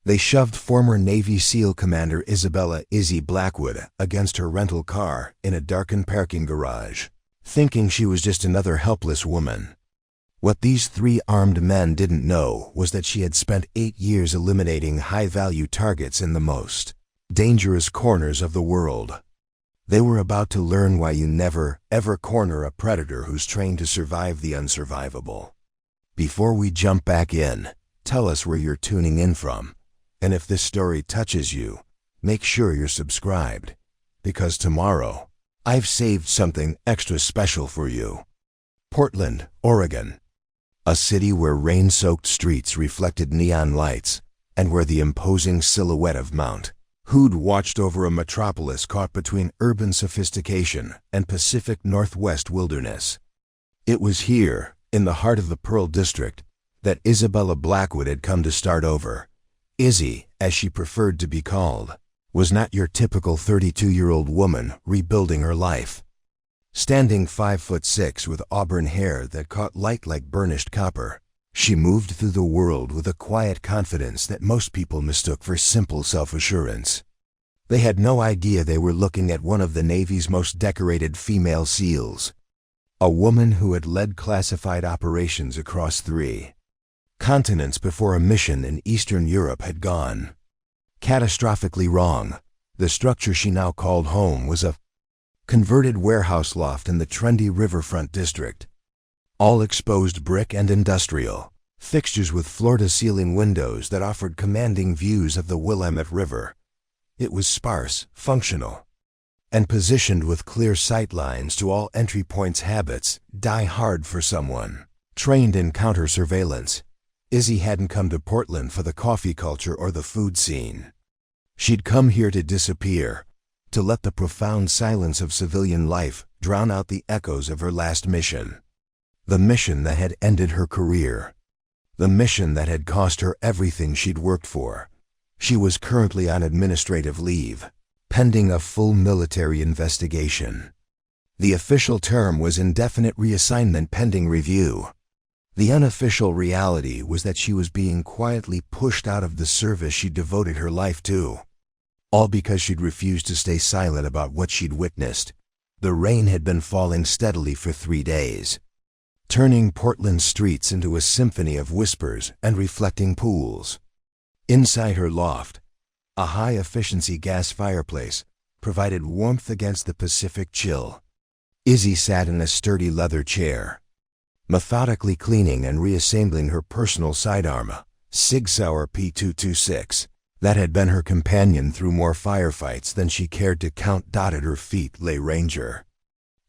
They shoved former Navy SEAL Commander Isabella "Izzy" Blackwood against her rental car in a darkened parking garage, thinking she was just another helpless woman. What these three armed men didn't know was that she had spent 8 years eliminating high-value targets in the most dangerous corners of the world. They were about to learn why you never, ever corner a predator who's trained to survive the unsurvivable. Before we jump back in, tell us where you're tuning in from. And if this story touches you, make sure you're subscribed, because tomorrow, I've saved something extra special for you. Portland, Oregon. A city where rain-soaked streets reflected neon lights, and where the imposing silhouette of Mt. Hood watched over a metropolis caught between urban sophistication and Pacific Northwest wilderness. It was here, in the heart of the Pearl District, that Isabella Blackwood had come to start over. Izzy, as she preferred to be called, was not your typical 32-year-old woman rebuilding her life. Standing 5'6" with auburn hair that caught light like burnished copper, she moved through the world with a quiet confidence that most people mistook for simple self-assurance. They had no idea they were looking at one of the Navy's most decorated female SEALs, a woman who had led classified operations across 3 continents before a mission in Eastern Europe had gone catastrophically wrong. The structure she now called home was a converted warehouse loft in the trendy riverfront district. All exposed brick and industrial, fixtures with floor-to-ceiling windows that offered commanding views of the Willamette River. It was sparse, functional, and positioned with clear sight lines to all entry points. Habits die hard for someone trained in counter-surveillance. Izzy hadn't come to Portland for the coffee culture or the food scene. She'd come here to disappear, to let the profound silence of civilian life drown out the echoes of her last mission. The mission that had ended her career. The mission that had cost her everything she'd worked for. She was currently on administrative leave, pending a full military investigation. The official term was indefinite reassignment pending review. The unofficial reality was that she was being quietly pushed out of the service she'd devoted her life to. All because she'd refused to stay silent about what she'd witnessed. The rain had been falling steadily for 3 days, turning Portland's streets into a symphony of whispers and reflecting pools. Inside her loft, a high-efficiency gas fireplace provided warmth against the Pacific chill. Izzy sat in a sturdy leather chair, methodically cleaning and reassembling her personal sidearm, a Sig Sauer P226, that had been her companion through more firefights than she cared to count. At her feet lay Ranger,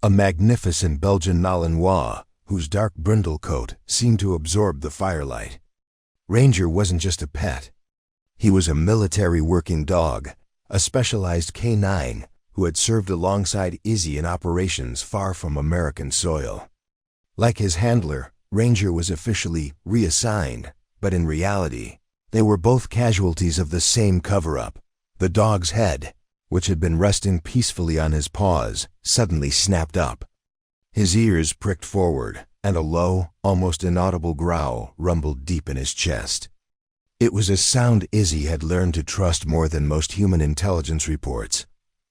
a magnificent Belgian Malinois whose dark brindle coat seemed to absorb the firelight. Ranger wasn't just a pet. He was a military working dog, a specialized canine who had served alongside Izzy in operations far from American soil. Like his handler, Ranger was officially reassigned, but in reality, they were both casualties of the same cover-up. The dog's head, which had been resting peacefully on his paws, suddenly snapped up. His ears pricked forward, and a low, almost inaudible growl rumbled deep in his chest. It was a sound Izzy had learned to trust more than most human intelligence reports.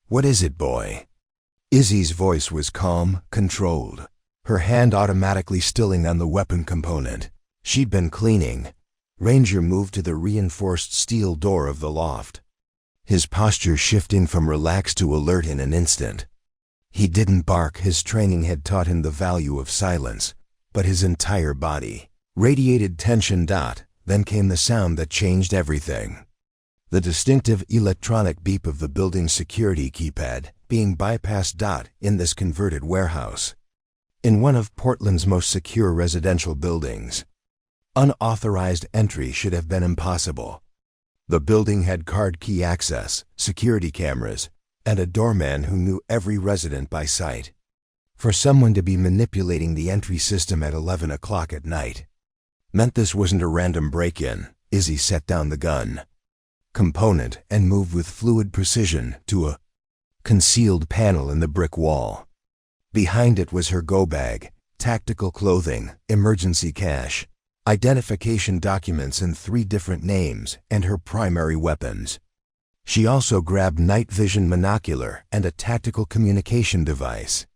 "What is it, boy?" Izzy's voice was calm, controlled, her hand automatically stilling on the weapon component. She'd been cleaning. Ranger moved to the reinforced steel door of the loft, his posture shifting from relaxed to alert in an instant. He didn't bark. His training had taught him the value of silence, but his entire body radiated tension. Then came the sound that changed everything. The distinctive electronic beep of the building's security keypad being bypassed. In this converted warehouse, in one of Portland's most secure residential buildings, unauthorized entry should have been impossible. The building had card key access, security cameras, and a doorman who knew every resident by sight. For someone to be manipulating the entry system at 11 o'clock at night meant this wasn't a random break-in. Izzy set down the gun component and moved with fluid precision to a concealed panel in the brick wall. Behind it was her go bag, tactical clothing, emergency cash, identification documents in 3 different names, and her primary weapons. She also grabbed night vision monocular and a tactical communication device.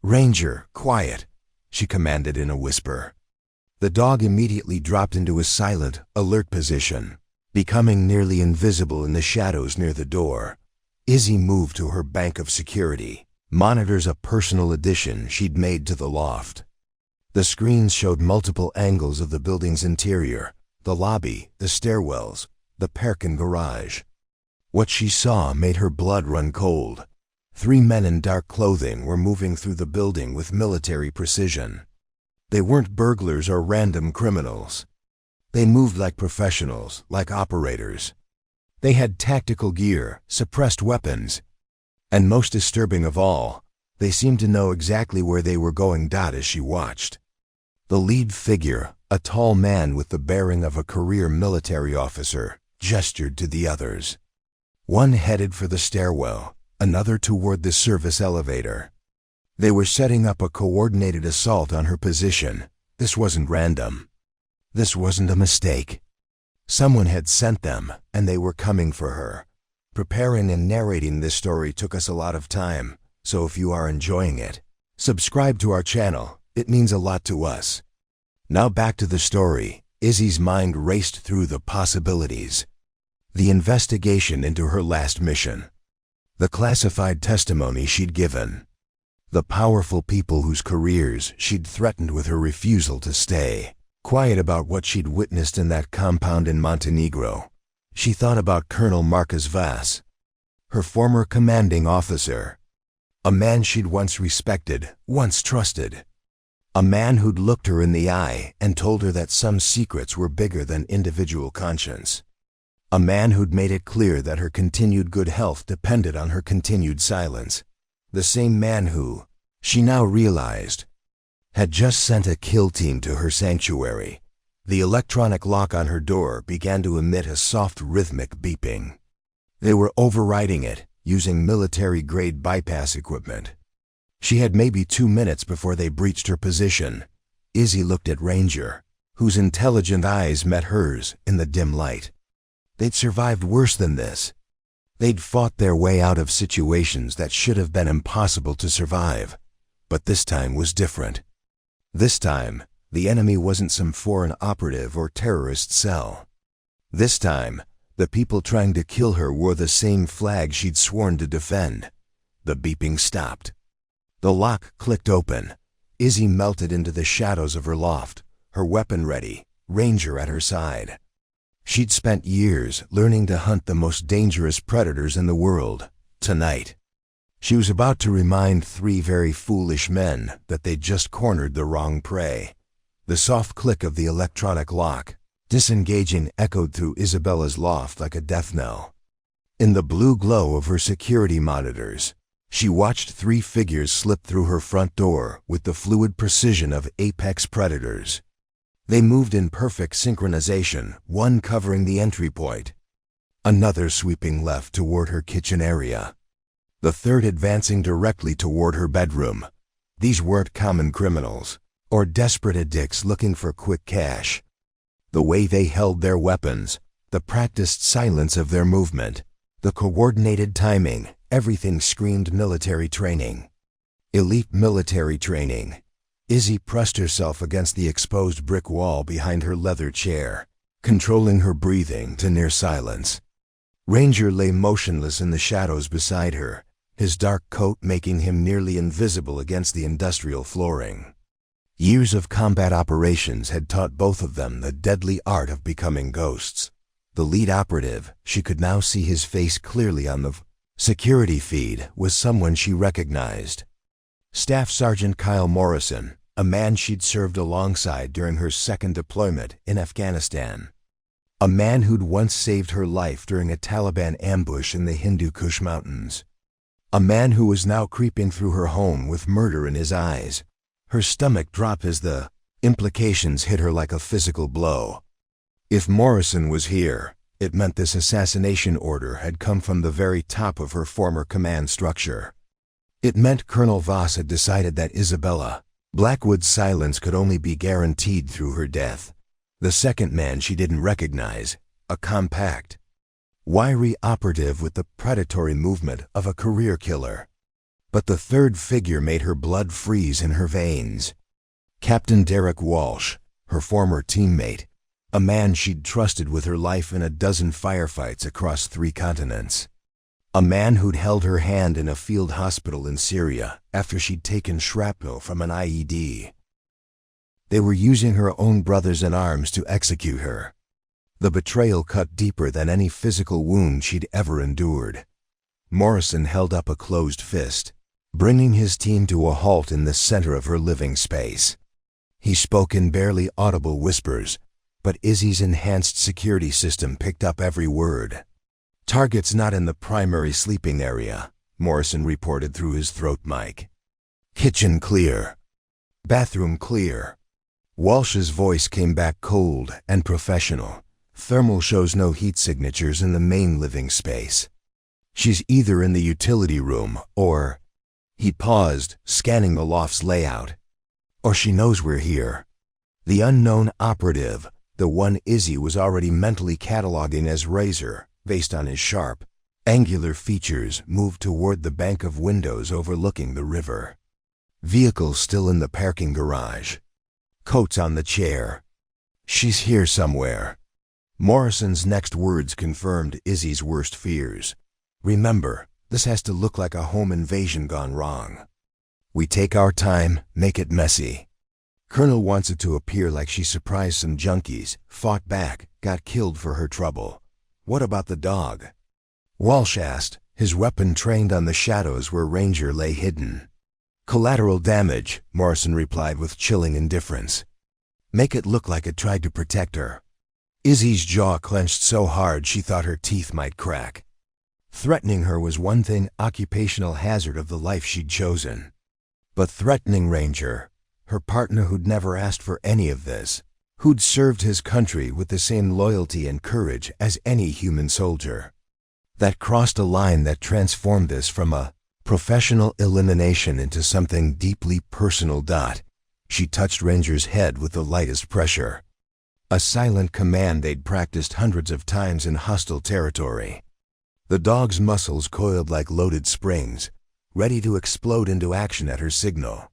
"Ranger, quiet," she commanded in a whisper. The dog immediately dropped into a silent, alert position, becoming nearly invisible in the shadows near the door. Izzy moved to her bank of security, monitors a personal addition she'd made to the loft. The screens showed multiple angles of the building's interior, the lobby, the stairwells, the parking garage. What she saw made her blood run cold. 3 men in dark clothing were moving through the building with military precision. They weren't burglars or random criminals. They moved like professionals, like operators. They had tactical gear, suppressed weapons, and most disturbing of all, they seemed to know exactly where they were going. As she watched, the lead figure, a tall man with the bearing of a career military officer, gestured to the others. One headed for the stairwell, another toward the service elevator. They were setting up a coordinated assault on her position. This wasn't random. This wasn't a mistake. Someone had sent them, and they were coming for her. Preparing and narrating this story took us a lot of time, so if you are enjoying it, subscribe to our channel. It means a lot to us. Now back to the story. Izzy's mind raced through the possibilities. The investigation into her last mission. The classified testimony she'd given. The powerful people whose careers she'd threatened with her refusal to stay. Quiet about what she'd witnessed in that compound in Montenegro. She thought about Colonel Marcus Vass, her former commanding officer. A man she'd once respected, once trusted. A man who'd looked her in the eye and told her that some secrets were bigger than individual conscience. A man who'd made it clear that her continued good health depended on her continued silence. The same man who, she now realized, had just sent a kill team to her sanctuary. The electronic lock on her door began to emit a soft rhythmic beeping. They were overriding it, using military-grade bypass equipment. She had maybe 2 minutes before they breached her position. Izzy looked at Ranger, whose intelligent eyes met hers in the dim light. They'd survived worse than this. They'd fought their way out of situations that should have been impossible to survive. But this time was different. This time, the enemy wasn't some foreign operative or terrorist cell. This time, the people trying to kill her wore the same flag she'd sworn to defend. The beeping stopped. The lock clicked open. Izzy melted into the shadows of her loft, her weapon ready, Ranger at her side. She'd spent years learning to hunt the most dangerous predators in the world. Tonight, she was about to remind 3 very foolish men that they'd just cornered the wrong prey. The soft click of the electronic lock, disengaging, echoed through Isabella's loft like a death knell. In the blue glow of her security monitors, she watched 3 figures slip through her front door with the fluid precision of apex predators. They moved in perfect synchronization, one covering the entry point, another sweeping left toward her kitchen area, the third advancing directly toward her bedroom. These weren't common criminals, or desperate addicts looking for quick cash. The way they held their weapons, the practiced silence of their movement, the coordinated timing, everything screamed military training. Elite military training. Izzy pressed herself against the exposed brick wall behind her leather chair, controlling her breathing to near silence. Ranger lay motionless in the shadows beside her, his dark coat making him nearly invisible against the industrial flooring. Years of combat operations had taught both of them the deadly art of becoming ghosts. The lead operative, she could now see his face clearly on the security feed, was someone she recognized. Staff Sergeant Kyle Morrison, a man she'd served alongside during her second deployment in Afghanistan. A man who'd once saved her life during a Taliban ambush in the Hindu Kush Mountains. A man who was now creeping through her home with murder in his eyes. Her stomach dropped as the implications hit her like a physical blow. If Morrison was here, it meant this assassination order had come from the very top of her former command structure. It meant Colonel Voss had decided that Isabella Blackwood's silence could only be guaranteed through her death. The second man she didn't recognize, a compact, wiry operative with the predatory movement of a career killer. But the third figure made her blood freeze in her veins. Captain Derek Walsh, her former teammate, a man she'd trusted with her life in a dozen firefights across 3 continents. A man who'd held her hand in a field hospital in Syria after she'd taken shrapnel from an IED. They were using her own brothers in arms to execute her. The betrayal cut deeper than any physical wound she'd ever endured. Morrison held up a closed fist, bringing his team to a halt in the center of her living space. He spoke in barely audible whispers, but Izzy's enhanced security system picked up every word. "Target's not in the primary sleeping area," Morrison reported through his throat mic. "Kitchen clear. Bathroom clear." Walsh's voice came back cold and professional. "Thermal shows no heat signatures in the main living space. She's either in the utility room or—" He paused, scanning the loft's layout. "Or she knows we're here." The unknown operative, the one Izzy was already mentally cataloging as Razor, based on his sharp, angular features, moved toward the bank of windows overlooking the river. Vehicles still in the parking garage. Coats on the chair. "She's here somewhere." Morrison's next words confirmed Izzy's worst fears. "Remember, this has to look like a home invasion gone wrong. We take our time, make it messy. Colonel wants it to appear like she surprised some junkies, fought back, got killed for her trouble. What about the dog?" Walsh asked, his weapon trained on the shadows where Ranger lay hidden. "Collateral damage," Morrison replied with chilling indifference. "Make it look like it tried to protect her." Izzy's jaw clenched so hard she thought her teeth might crack. Threatening her was one thing, occupational hazard of the life she'd chosen. But threatening Ranger, her partner who'd never asked for any of this, who'd served his country with the same loyalty and courage as any human soldier, that crossed a line that transformed this from a professional elimination into something deeply personal. She touched Ranger's head with the lightest pressure. A silent command they'd practiced hundreds of times in hostile territory. The dog's muscles coiled like loaded springs, ready to explode into action at her signal.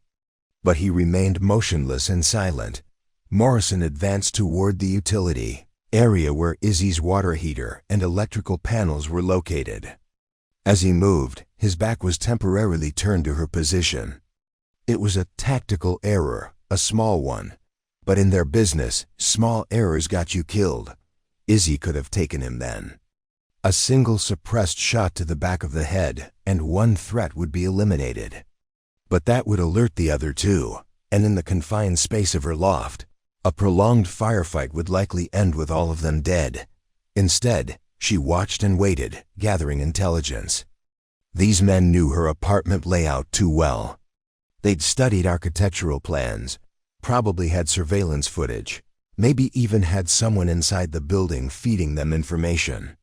But he remained motionless and silent. Morrison advanced toward the utility area where Izzy's water heater and electrical panels were located. As he moved, his back was temporarily turned to her position. It was a tactical error, a small one. But in their business, small errors got you killed. Izzy could have taken him then. A single suppressed shot to the back of the head, and one threat would be eliminated. But that would alert the other two, and in the confined space of her loft, a prolonged firefight would likely end with all of them dead. Instead, she watched and waited, gathering intelligence. These men knew her apartment layout too well. They'd studied architectural plans, probably had surveillance footage, maybe even had someone inside the building feeding them information.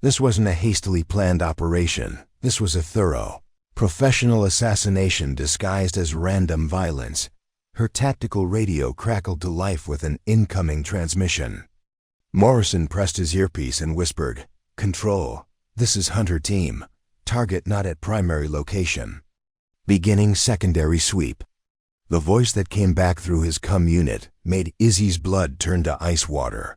This wasn't a hastily planned operation. This was a thorough, professional assassination disguised as random violence. Her tactical radio crackled to life with an incoming transmission. Morrison pressed his earpiece and whispered, "Control, this is Hunter Team. Target not at primary location. Beginning secondary sweep." The voice that came back through his comm unit made Izzy's blood turn to ice water.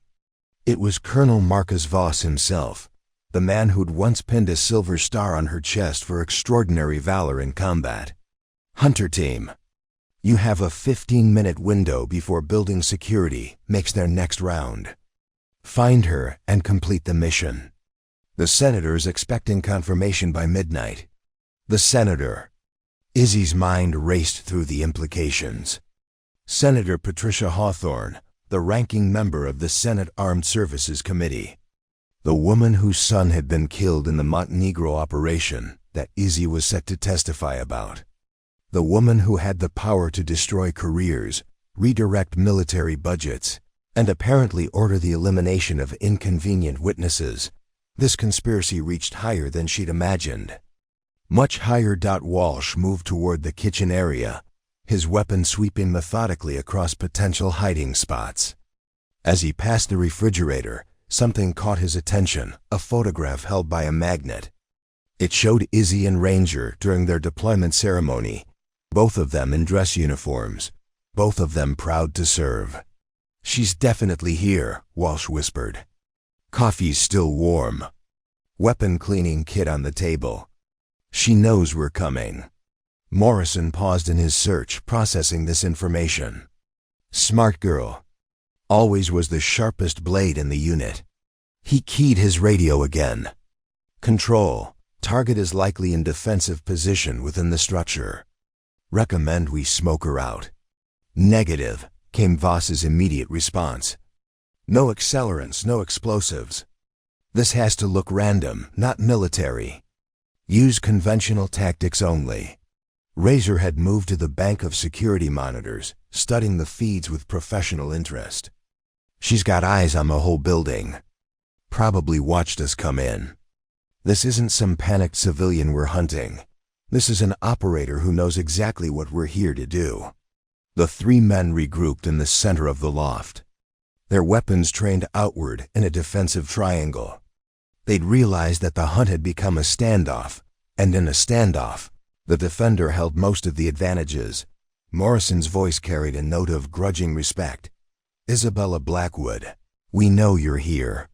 It was Colonel Marcus Voss himself, the man who'd once pinned a silver star on her chest for extraordinary valor in combat. "Hunter Team, you have a 15-minute window before building security makes their next round. Find her and complete the mission. The Senator is expecting confirmation by midnight." The Senator. Izzy's mind raced through the implications. Senator Patricia Hawthorne, the ranking member of the Senate Armed Services Committee. The woman whose son had been killed in the Montenegro operation that Izzy was set to testify about. The woman who had the power to destroy careers, redirect military budgets, and apparently order the elimination of inconvenient witnesses. This conspiracy reached higher than she'd imagined. Much higher. Walsh moved toward the kitchen area, his weapon sweeping methodically across potential hiding spots. As he passed the refrigerator, something caught his attention, a photograph held by a magnet. It showed Izzy and Ranger during their deployment ceremony, both of them in dress uniforms, both of them proud to serve. "She's definitely here," Walsh whispered. "Coffee's still warm. Weapon cleaning kit on the table. She knows we're coming." Morrison paused in his search, processing this information. Smart girl. Always was the sharpest blade in the unit. He keyed his radio again. "Control. Target is likely in defensive position within the structure. Recommend we smoke her out." "Negative," came Voss's immediate response. "No accelerants, no explosives. This has to look random, not military. Use conventional tactics only." Razor had moved to the bank of security monitors, studying the feeds with professional interest. "She's got eyes on the whole building. Probably watched us come in. This isn't some panicked civilian we're hunting. This is an operator who knows exactly what we're here to do." The three men regrouped in the center of the loft, their weapons trained outward in a defensive triangle. They'd realized that the hunt had become a standoff, and in a standoff, the defender held most of the advantages. Morrison's voice carried a note of grudging respect. "Isabella Blackwood, we know you're here.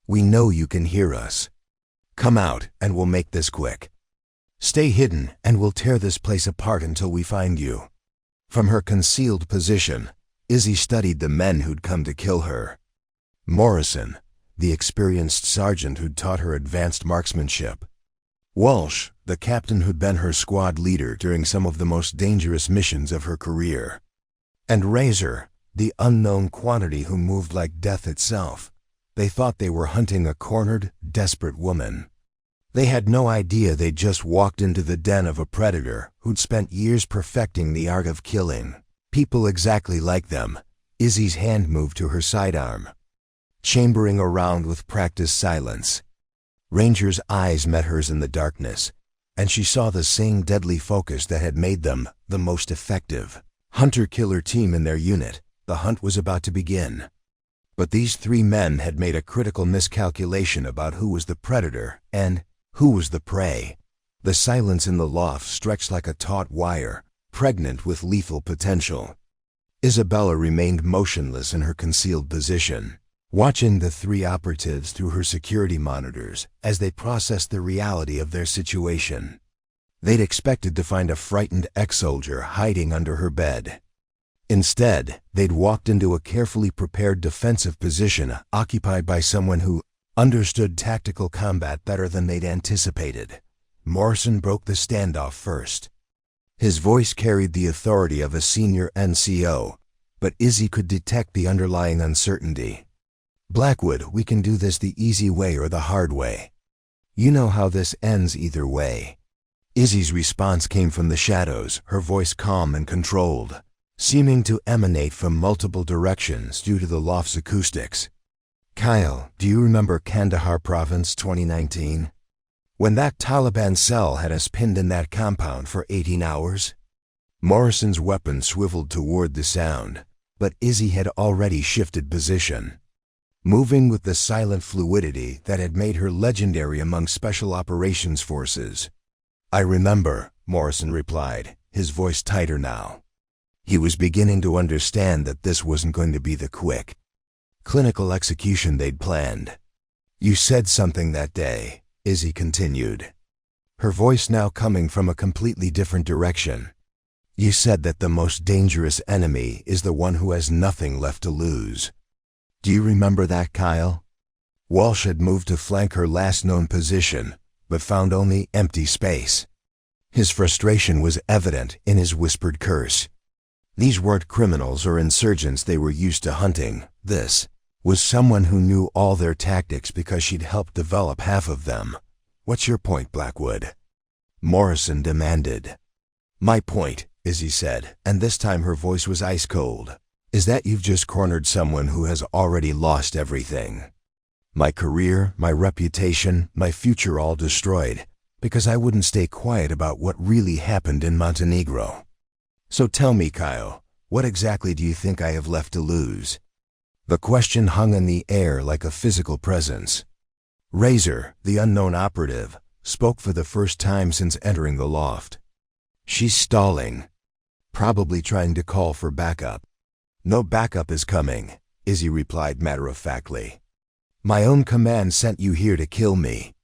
We know you can hear us. Come out, and we'll make this quick. Stay hidden, and we'll tear this place apart until we find you." From her concealed position, Izzy studied the men who'd come to kill her. Morrison, the experienced sergeant who'd taught her advanced marksmanship. Walsh, the captain who'd been her squad leader during some of the most dangerous missions of her career. And Razor, the unknown quantity who moved like death itself. They thought they were hunting a cornered, desperate woman. They had no idea they'd just walked into the den of a predator who'd spent years perfecting the art of killing. People exactly like them. Izzy's hand moved to her sidearm, chambering around with practiced silence. Ranger's eyes met hers in the darkness, and she saw the same deadly focus that had made them the most effective hunter-killer team in their unit. The hunt was about to begin. But these three men had made a critical miscalculation about who was the predator and who was the prey. The silence in the loft stretched like a taut wire, pregnant with lethal potential. Isabella remained motionless in her concealed position, watching the three operatives through her security monitors as they processed the reality of their situation. They'd expected to find a frightened ex-soldier hiding under her bed. Instead, they'd walked into a carefully prepared defensive position occupied by someone who understood tactical combat better than they'd anticipated. Morrison broke the standoff first. His voice carried the authority of a senior NCO, but Izzy could detect the underlying uncertainty. "Blackwood, we can do this the easy way or the hard way. You know how this ends either way." Izzy's response came from the shadows, her voice calm and controlled, seeming to emanate from multiple directions due to the loft's acoustics. "Kyle, do you remember Kandahar Province 2019? When that Taliban cell had us pinned in that compound for 18 hours? Morrison's weapon swiveled toward the sound, but Izzy had already shifted position, moving with the silent fluidity that had made her legendary among special operations forces. "I remember," Morrison replied, his voice tighter now. He was beginning to understand that this wasn't going to be the quick, clinical execution they'd planned. "You said something that day," Izzy continued, her voice now coming from a completely different direction. "You said that the most dangerous enemy is the one who has nothing left to lose. Do you remember that, Kyle?" Walsh had moved to flank her last known position, but found only empty space. His frustration was evident in his whispered curse. These weren't criminals or insurgents they were used to hunting. This was someone who knew all their tactics because she'd helped develop half of them. "What's your point, Blackwood?" Morrison demanded. "My point," Izzy said, and this time her voice was ice cold, "is that you've just cornered someone who has already lost everything. My career, my reputation, my future all destroyed, because I wouldn't stay quiet about what really happened in Montenegro. So tell me, Kyle, what exactly do you think I have left to lose?" The question hung in the air like a physical presence. Razor, the unknown operative, spoke for the first time since entering the loft. "She's stalling. Probably trying to call for backup." "No backup is coming," Izzy replied matter-of-factly. "My own command sent you here to kill me.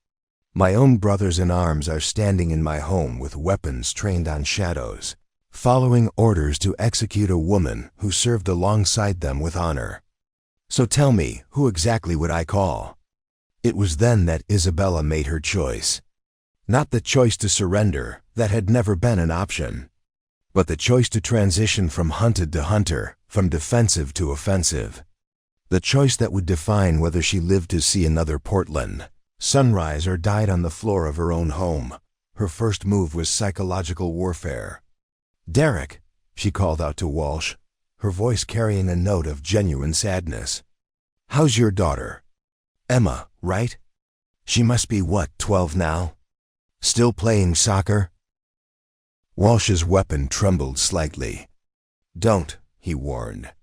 My own brothers in arms are standing in my home with weapons trained on shadows, following orders to execute a woman who served alongside them with honor. So tell me, who exactly would I call?" It was then that Isabella made her choice. Not the choice to surrender, that had never been an option, but the choice to transition from hunted to hunter, from defensive to offensive. The choice that would define whether she lived to see another Portland sunrise or died on the floor of her own home. Her first move was psychological warfare. "Derek," she called out to Walsh, her voice carrying a note of genuine sadness. "How's your daughter? Emma, right? She must be what, 12 now? Still playing soccer?" Walsh's weapon trembled slightly. "Don't," he warned.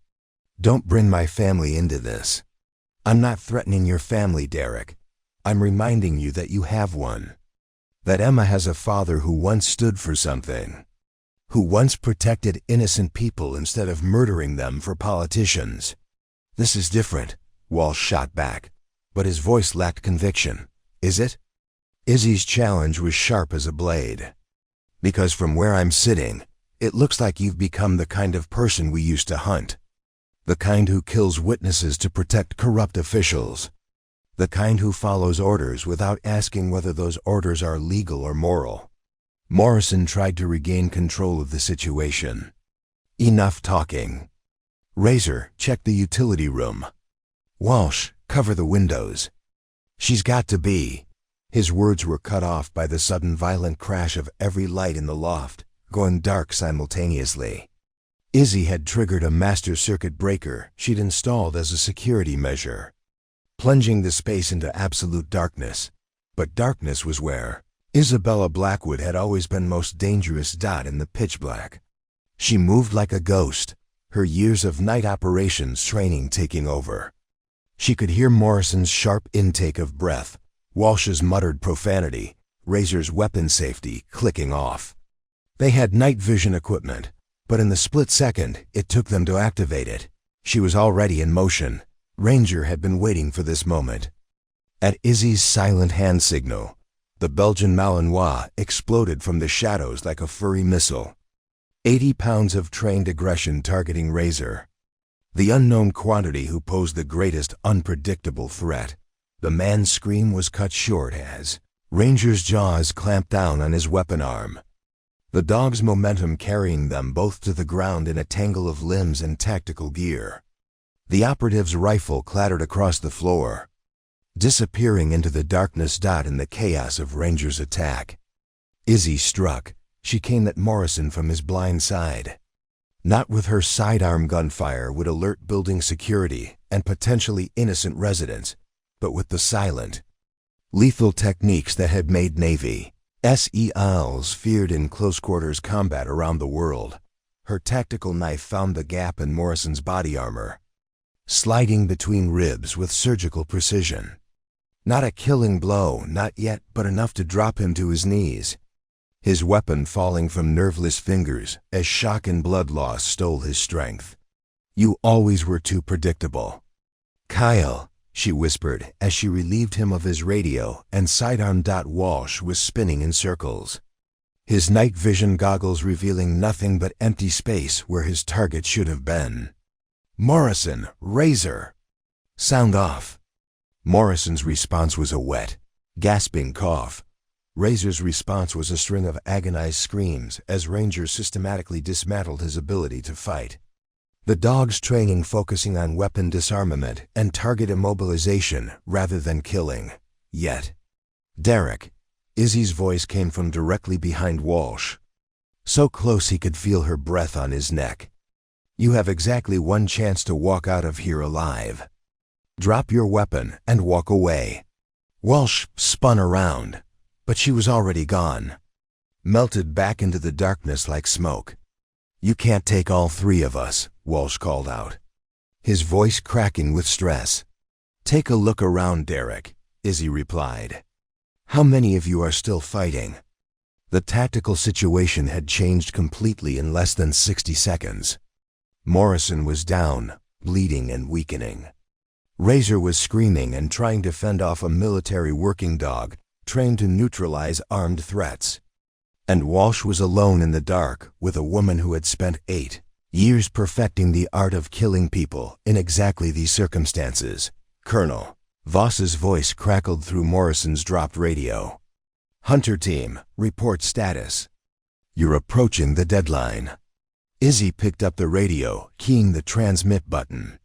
"Don't bring my family into this. I'm not threatening your family, Derek. I'm reminding you that you have one. That Emma has a father who once stood for something. Who once protected innocent people instead of murdering them for politicians." "This is different," Walsh shot back, but his voice lacked conviction. "Is it?" Izzy's challenge was sharp as a blade. "Because from where I'm sitting, it looks like you've become the kind of person we used to hunt. The kind who kills witnesses to protect corrupt officials. The kind who follows orders without asking whether those orders are legal or moral." Morrison tried to regain control of the situation. "Enough talking. Razor, check the utility room. Walsh, cover the windows. She's got to be." His words were cut off by the sudden violent crash of every light in the loft, going dark simultaneously. Izzy had triggered a master circuit breaker she'd installed as a security measure, plunging the space into absolute darkness. But darkness was where Isabella Blackwood had always been most dangerous. In the pitch black, she moved like a ghost, her years of night operations training taking over. She could hear Morrison's sharp intake of breath, Walsh's muttered profanity, Razor's weapon safety clicking off. They had night vision equipment, but in the split second it took them to activate it, she was already in motion. Ranger had been waiting for this moment. At Izzy's silent hand signal, the Belgian Malinois exploded from the shadows like a furry missile. 80 pounds of trained aggression targeting Razor. The unknown quantity who posed the greatest unpredictable threat. The man's scream was cut short as Ranger's jaws clamped down on his weapon arm, the dog's momentum carrying them both to the ground in a tangle of limbs and tactical gear. The operative's rifle clattered across the floor, disappearing into the darkness. In the chaos of Ranger's attack, Izzy struck. She came at Morrison from his blind side. Not with her sidearm gunfire would alert building security and potentially innocent residents, but with the silent, lethal techniques that had made Navy SEALs feared in close-quarters combat around the world. Her tactical knife found the gap in Morrison's body armor, sliding between ribs with surgical precision. Not a killing blow, not yet, but enough to drop him to his knees, his weapon falling from nerveless fingers as shock and blood loss stole his strength. "You always were too predictable. Kyle," she whispered as she relieved him of his radio and sidearm. Walsh was spinning in circles, his night vision goggles revealing nothing but empty space where his target should have been. "Morrison, Razor, sound off." Morrison's response was a wet, gasping cough. Razor's response was a string of agonized screams as Ranger systematically dismantled his ability to fight. The dog's training focusing on weapon disarmament and target immobilization rather than killing. Yet, "Derek," Izzy's voice came from directly behind Walsh, so close he could feel her breath on his neck. "You have exactly one chance to walk out of here alive. Drop your weapon and walk away." Walsh spun around, but she was already gone, melted back into the darkness like smoke. "You can't take all three of us," Walsh called out. his voice cracking with stress. "Take a look around, Derek," Izzy replied. "How many of you are still fighting?" The tactical situation had changed completely in less than 60 seconds. Morrison was down, bleeding and weakening. Razor was screaming and trying to fend off a military working dog trained to neutralize armed threats. And Walsh was alone in the dark with a woman who had spent 8 years perfecting the art of killing people in exactly these circumstances. "Colonel," Voss's voice crackled through Morrison's dropped radio. "Hunter team, report status. You're approaching the deadline." Izzy picked up the radio, keying the transmit button.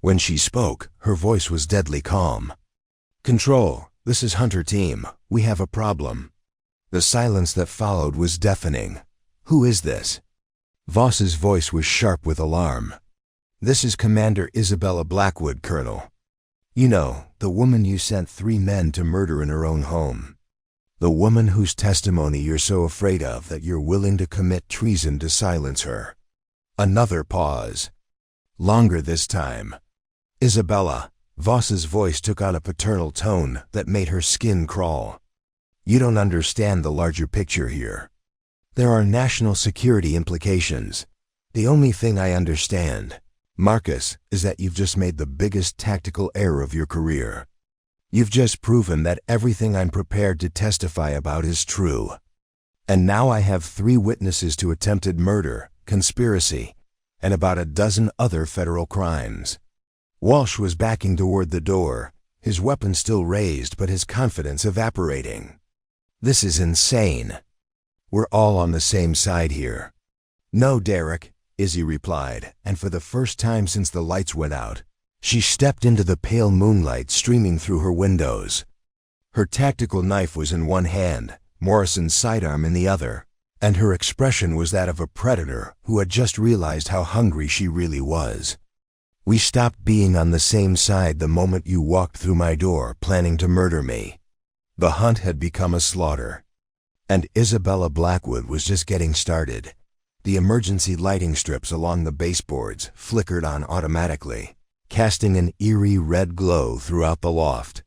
When she spoke, her voice was deadly calm. "Control, this is Hunter team. We have a problem." The silence that followed was deafening. "Who is this?" Voss's voice was sharp with alarm. "This is Commander Isabella Blackwood, Colonel. You know, the woman you sent 3 men to murder in her own home. The woman whose testimony you're so afraid of that you're willing to commit treason to silence her." Another pause. Longer this time. "Isabella," Voss's voice took on a paternal tone that made her skin crawl. "You don't understand the larger picture here. There are national security implications. The only thing I understand, Marcus, is that you've just made the biggest tactical error of your career. You've just proven that everything I'm prepared to testify about is true. And now I have 3 witnesses to attempted murder, conspiracy, and about a dozen other federal crimes." Walsh was backing toward the door, his weapon still raised but his confidence evaporating. "This is insane. We're all on the same side here." "No, Derek," Izzy replied, and for the first time since the lights went out, she stepped into the pale moonlight streaming through her windows. Her tactical knife was in one hand, Morrison's sidearm in the other, and her expression was that of a predator who had just realized how hungry she really was. "We stopped being on the same side the moment you walked through my door planning to murder me. The hunt had become a slaughter. And Isabella Blackwood was just getting started." The emergency lighting strips along the baseboards flickered on automatically, casting an eerie red glow throughout the loft.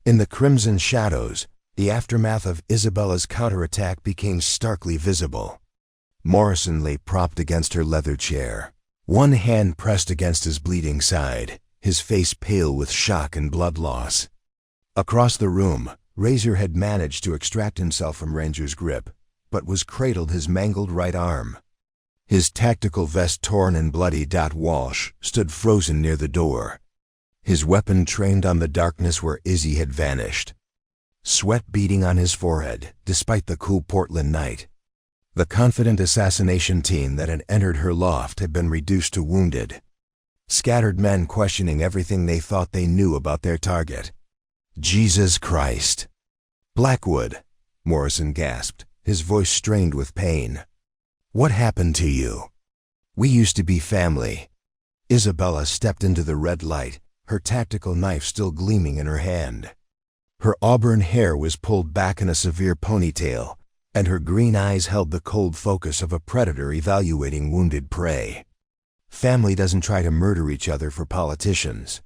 In the crimson shadows, the aftermath of Isabella's counterattack became starkly visible. Morrison lay propped against her leather chair, one hand pressed against his bleeding side, his face pale with shock and blood loss. Across the room, Razor had managed to extract himself from Ranger's grip, but was cradled his mangled right arm. His tactical vest torn and bloody. Walsh stood frozen near the door, his weapon trained on the darkness where Izzy had vanished. Sweat beading on his forehead, despite the cool Portland night. The confident assassination team that had entered her loft had been reduced to wounded. Scattered men questioning everything they thought they knew about their target. "Jesus Christ." "Blackwood," Morrison gasped, his voice strained with pain. "What happened to you? We used to be family." Isabella stepped into the red light, her tactical knife still gleaming in her hand. Her auburn hair was pulled back in a severe ponytail, and her green eyes held the cold focus of a predator evaluating wounded prey. "Family doesn't try to murder each other for politicians.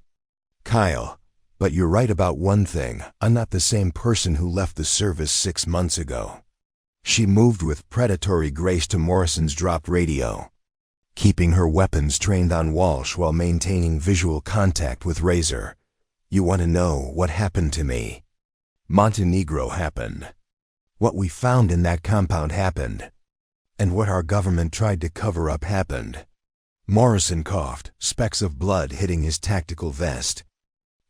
Kyle, but you're right about one thing, I'm not the same person who left the service 6 months ago." She moved with predatory grace to Morrison's dropped radio, keeping her weapons trained on Walsh while maintaining visual contact with Razor. "You want to know what happened to me? Montenegro happened. What we found in that compound happened. And what our government tried to cover up happened." Morrison coughed, specks of blood hitting his tactical vest.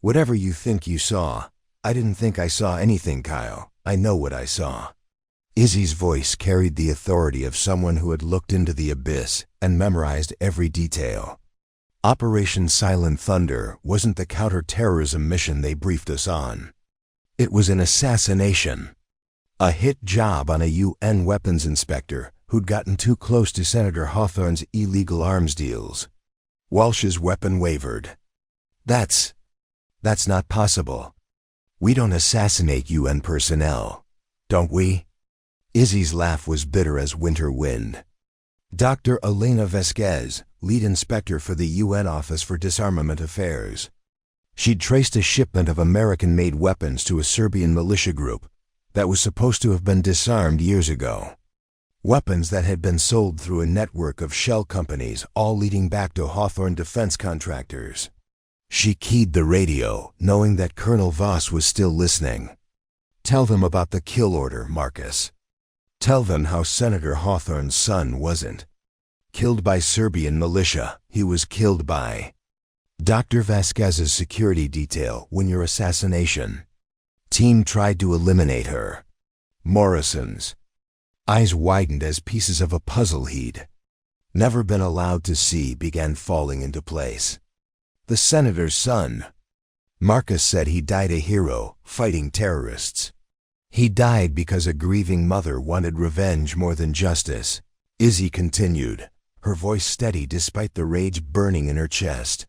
"Whatever you think you saw, I didn't think I saw anything, Kyle. I know what I saw." Izzy's voice carried the authority of someone who had looked into the abyss and memorized every detail. Operation Silent Thunder wasn't the counter-terrorism mission they briefed us on. It was an assassination. A hit job on a UN weapons inspector who'd gotten too close to Senator Hawthorne's illegal arms deals. Walsh's weapon wavered. That's not possible. We don't assassinate UN personnel, don't we?" Izzy's laugh was bitter as winter wind. Dr. Elena Vasquez, lead inspector for the UN Office for Disarmament Affairs. She'd traced a shipment of American-made weapons to a Serbian militia group that was supposed to have been disarmed years ago. Weapons that had been sold through a network of shell companies, all leading back to Hawthorne defense contractors. She keyed the radio, knowing that Colonel Voss was still listening. "Tell them about the kill order, Marcus. Tell them how Senator Hawthorne's son wasn't killed by Serbian militia. He was killed by Dr. Vasquez's security detail when your assassination team tried to eliminate her." Morrison's eyes widened as pieces of a puzzle he'd never been allowed to see began falling into place. The senator's son. Marcus said he died a hero, fighting terrorists. He died because a grieving mother wanted revenge more than justice. Izzy continued, her voice steady despite the rage burning in her chest.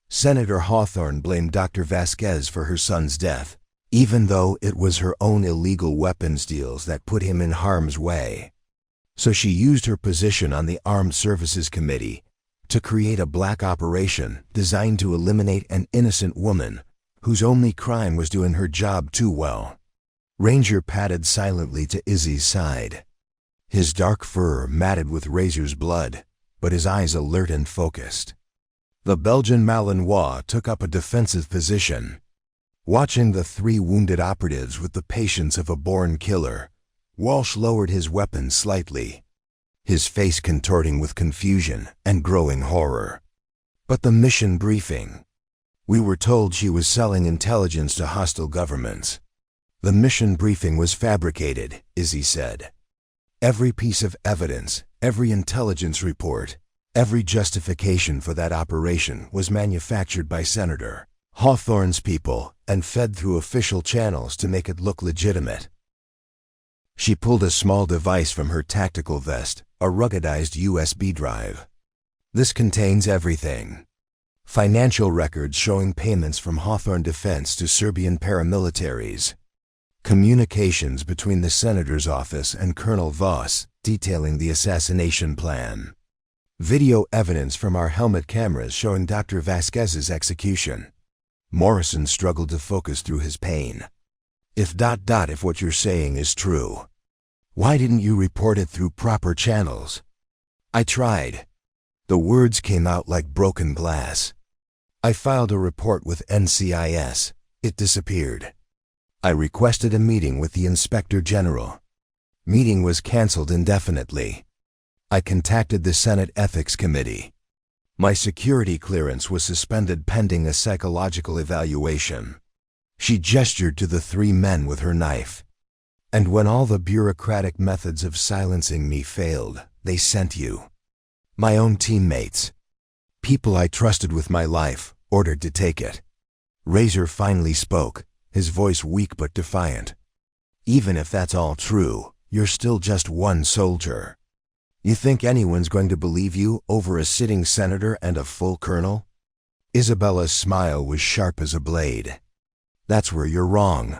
Senator Hawthorne blamed Dr. Vasquez for her son's death, even though it was her own illegal weapons deals that put him in harm's way. So she used her position on the Armed Services Committee to create a black operation designed to eliminate an innocent woman whose only crime was doing her job too well. Ranger padded silently to Izzy's side, his dark fur matted with Razor's blood, but his eyes alert and focused. The Belgian Malinois took up a defensive position, watching the three wounded operatives with the patience of a born killer. Walsh lowered his weapon slightly, his face contorting with confusion and growing horror. "But the mission briefing. We were told she was selling intelligence to hostile governments." "The mission briefing was fabricated," Izzy said. "Every piece of evidence, every intelligence report, every justification for that operation was manufactured by Senator Hawthorne's people and fed through official channels to make it look legitimate." She pulled a small device from her tactical vest, a ruggedized USB drive. "This contains everything. Financial records showing payments from Hawthorne Defense to Serbian paramilitaries. Communications between the Senator's office and Colonel Voss detailing the assassination plan. Video evidence from our helmet cameras showing Dr. Vasquez's execution." Morrison struggled to focus through his pain. If what you're saying is true, why didn't you report it through proper channels?" "I tried." The words came out like broken glass. "I filed a report with NCIS. It disappeared. I requested a meeting with the Inspector General. Meeting was canceled indefinitely. I contacted the Senate Ethics Committee. My security clearance was suspended pending a psychological evaluation." She gestured to the three men with her knife. "And when all the bureaucratic methods of silencing me failed, they sent you. My own teammates. People I trusted with my life, ordered to take it." Razor finally spoke, his voice weak but defiant. "Even if that's all true, you're still just one soldier. You think anyone's going to believe you over a sitting senator and a full colonel?" Isabella's smile was sharp as a blade. "That's where you're wrong.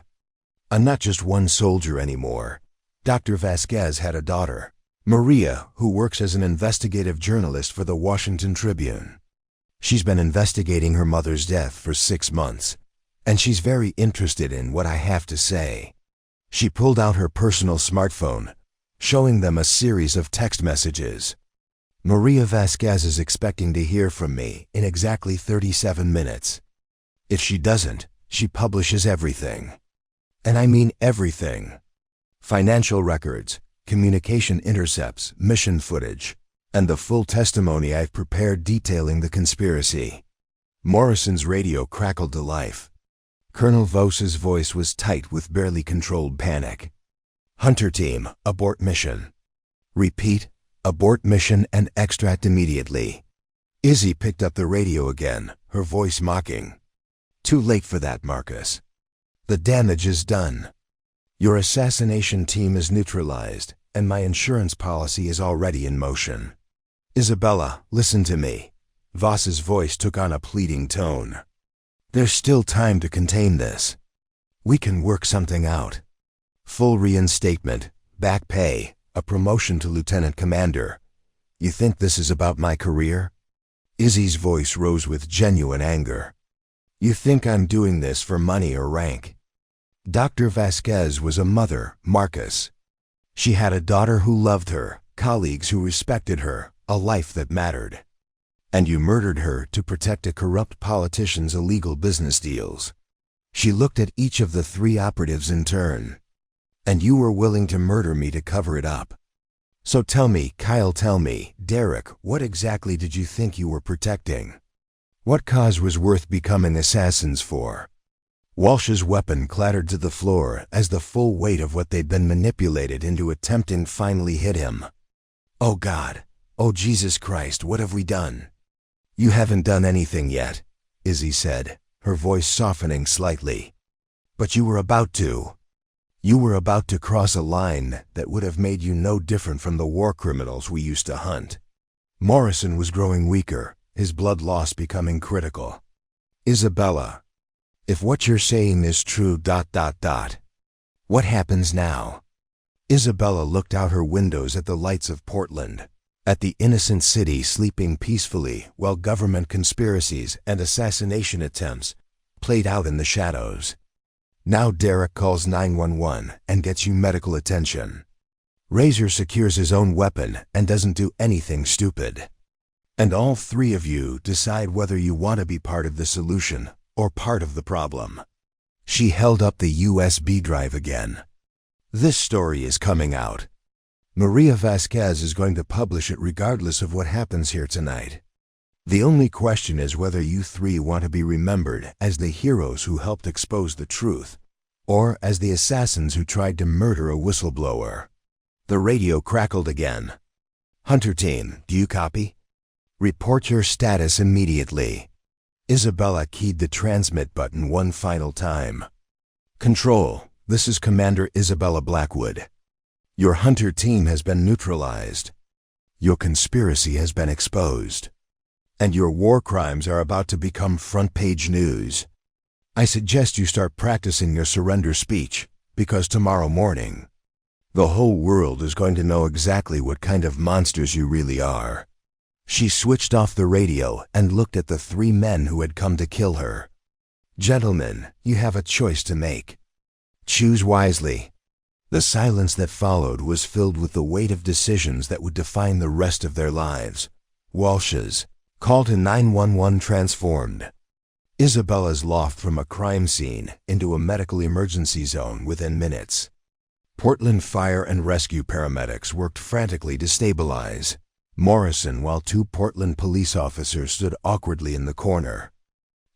I'm not just one soldier anymore. Dr. Vasquez had a daughter, Maria, who works as an investigative journalist for the Washington Tribune. She's been investigating her mother's death for 6 months, and she's very interested in what I have to say." She pulled out her personal smartphone, showing them a series of text messages. "Maria Vasquez is expecting to hear from me in exactly 37 minutes. If she doesn't, she publishes everything. And I mean everything. Financial records, communication intercepts, mission footage, and the full testimony I've prepared detailing the conspiracy." Morrison's radio crackled to life. Colonel Voss's voice was tight with barely controlled panic. "Hunter team, abort mission. Repeat, abort mission and extract immediately." Izzy picked up the radio again, her voice mocking. "Too late for that, Marcus. The damage is done. Your assassination team is neutralized, and my insurance policy is already in motion. Isabella, listen to me." Voss's voice took on a pleading tone. "There's still time to contain this. We can work something out. Full reinstatement, back pay, a promotion to lieutenant commander. You think this is about my career? Izzy's voice rose with genuine anger. You think I'm doing this for money or rank? Dr. Vasquez was a mother, Marcus. She had a daughter who loved her, colleagues who respected her, a life that mattered. And you murdered her to protect a corrupt politician's illegal business deals. She looked at each of the three operatives in turn. And you were willing to murder me to cover it up. So tell me, Kyle, tell me, Derek, what exactly did you think you were protecting? What cause was worth becoming assassins for? Walsh's weapon clattered to the floor as the full weight of what they'd been manipulated into attempting finally hit him. Oh God, oh Jesus Christ, what have we done? You haven't done anything yet, Izzy said, her voice softening slightly. But you were about to. You were about to cross a line that would have made you no different from the war criminals we used to hunt. Morrison was growing weaker, his blood loss becoming critical. Isabella, if what you're saying is true, what happens now? Isabella looked out her windows at the lights of Portland, at the innocent city sleeping peacefully while government conspiracies and assassination attempts played out in the shadows. Now Derek calls 911 and gets you medical attention. Razor secures his own weapon and doesn't do anything stupid. And all three of you decide whether you want to be part of the solution or part of the problem. She held up the USB drive again. This story is coming out. Maria Vasquez is going to publish it regardless of what happens here tonight. The only question is whether you three want to be remembered as the heroes who helped expose the truth, or as the assassins who tried to murder a whistleblower. The radio crackled again. Hunter team, do you copy? Report your status immediately. Isabella keyed the transmit button one final time. Control, this is Commander Isabella Blackwood. Your Hunter team has been neutralized. Your conspiracy has been exposed. And your war crimes are about to become front-page news. I suggest you start practicing your surrender speech, because tomorrow morning, the whole world is going to know exactly what kind of monsters you really are. She switched off the radio and looked at the three men who had come to kill her. Gentlemen, you have a choice to make. Choose wisely. The silence that followed was filled with the weight of decisions that would define the rest of their lives. Walsh's call to 911 transformed Isabella's loft from a crime scene into a medical emergency zone within minutes. Portland fire and rescue paramedics worked frantically to stabilize Morrison while two Portland police officers stood awkwardly in the corner,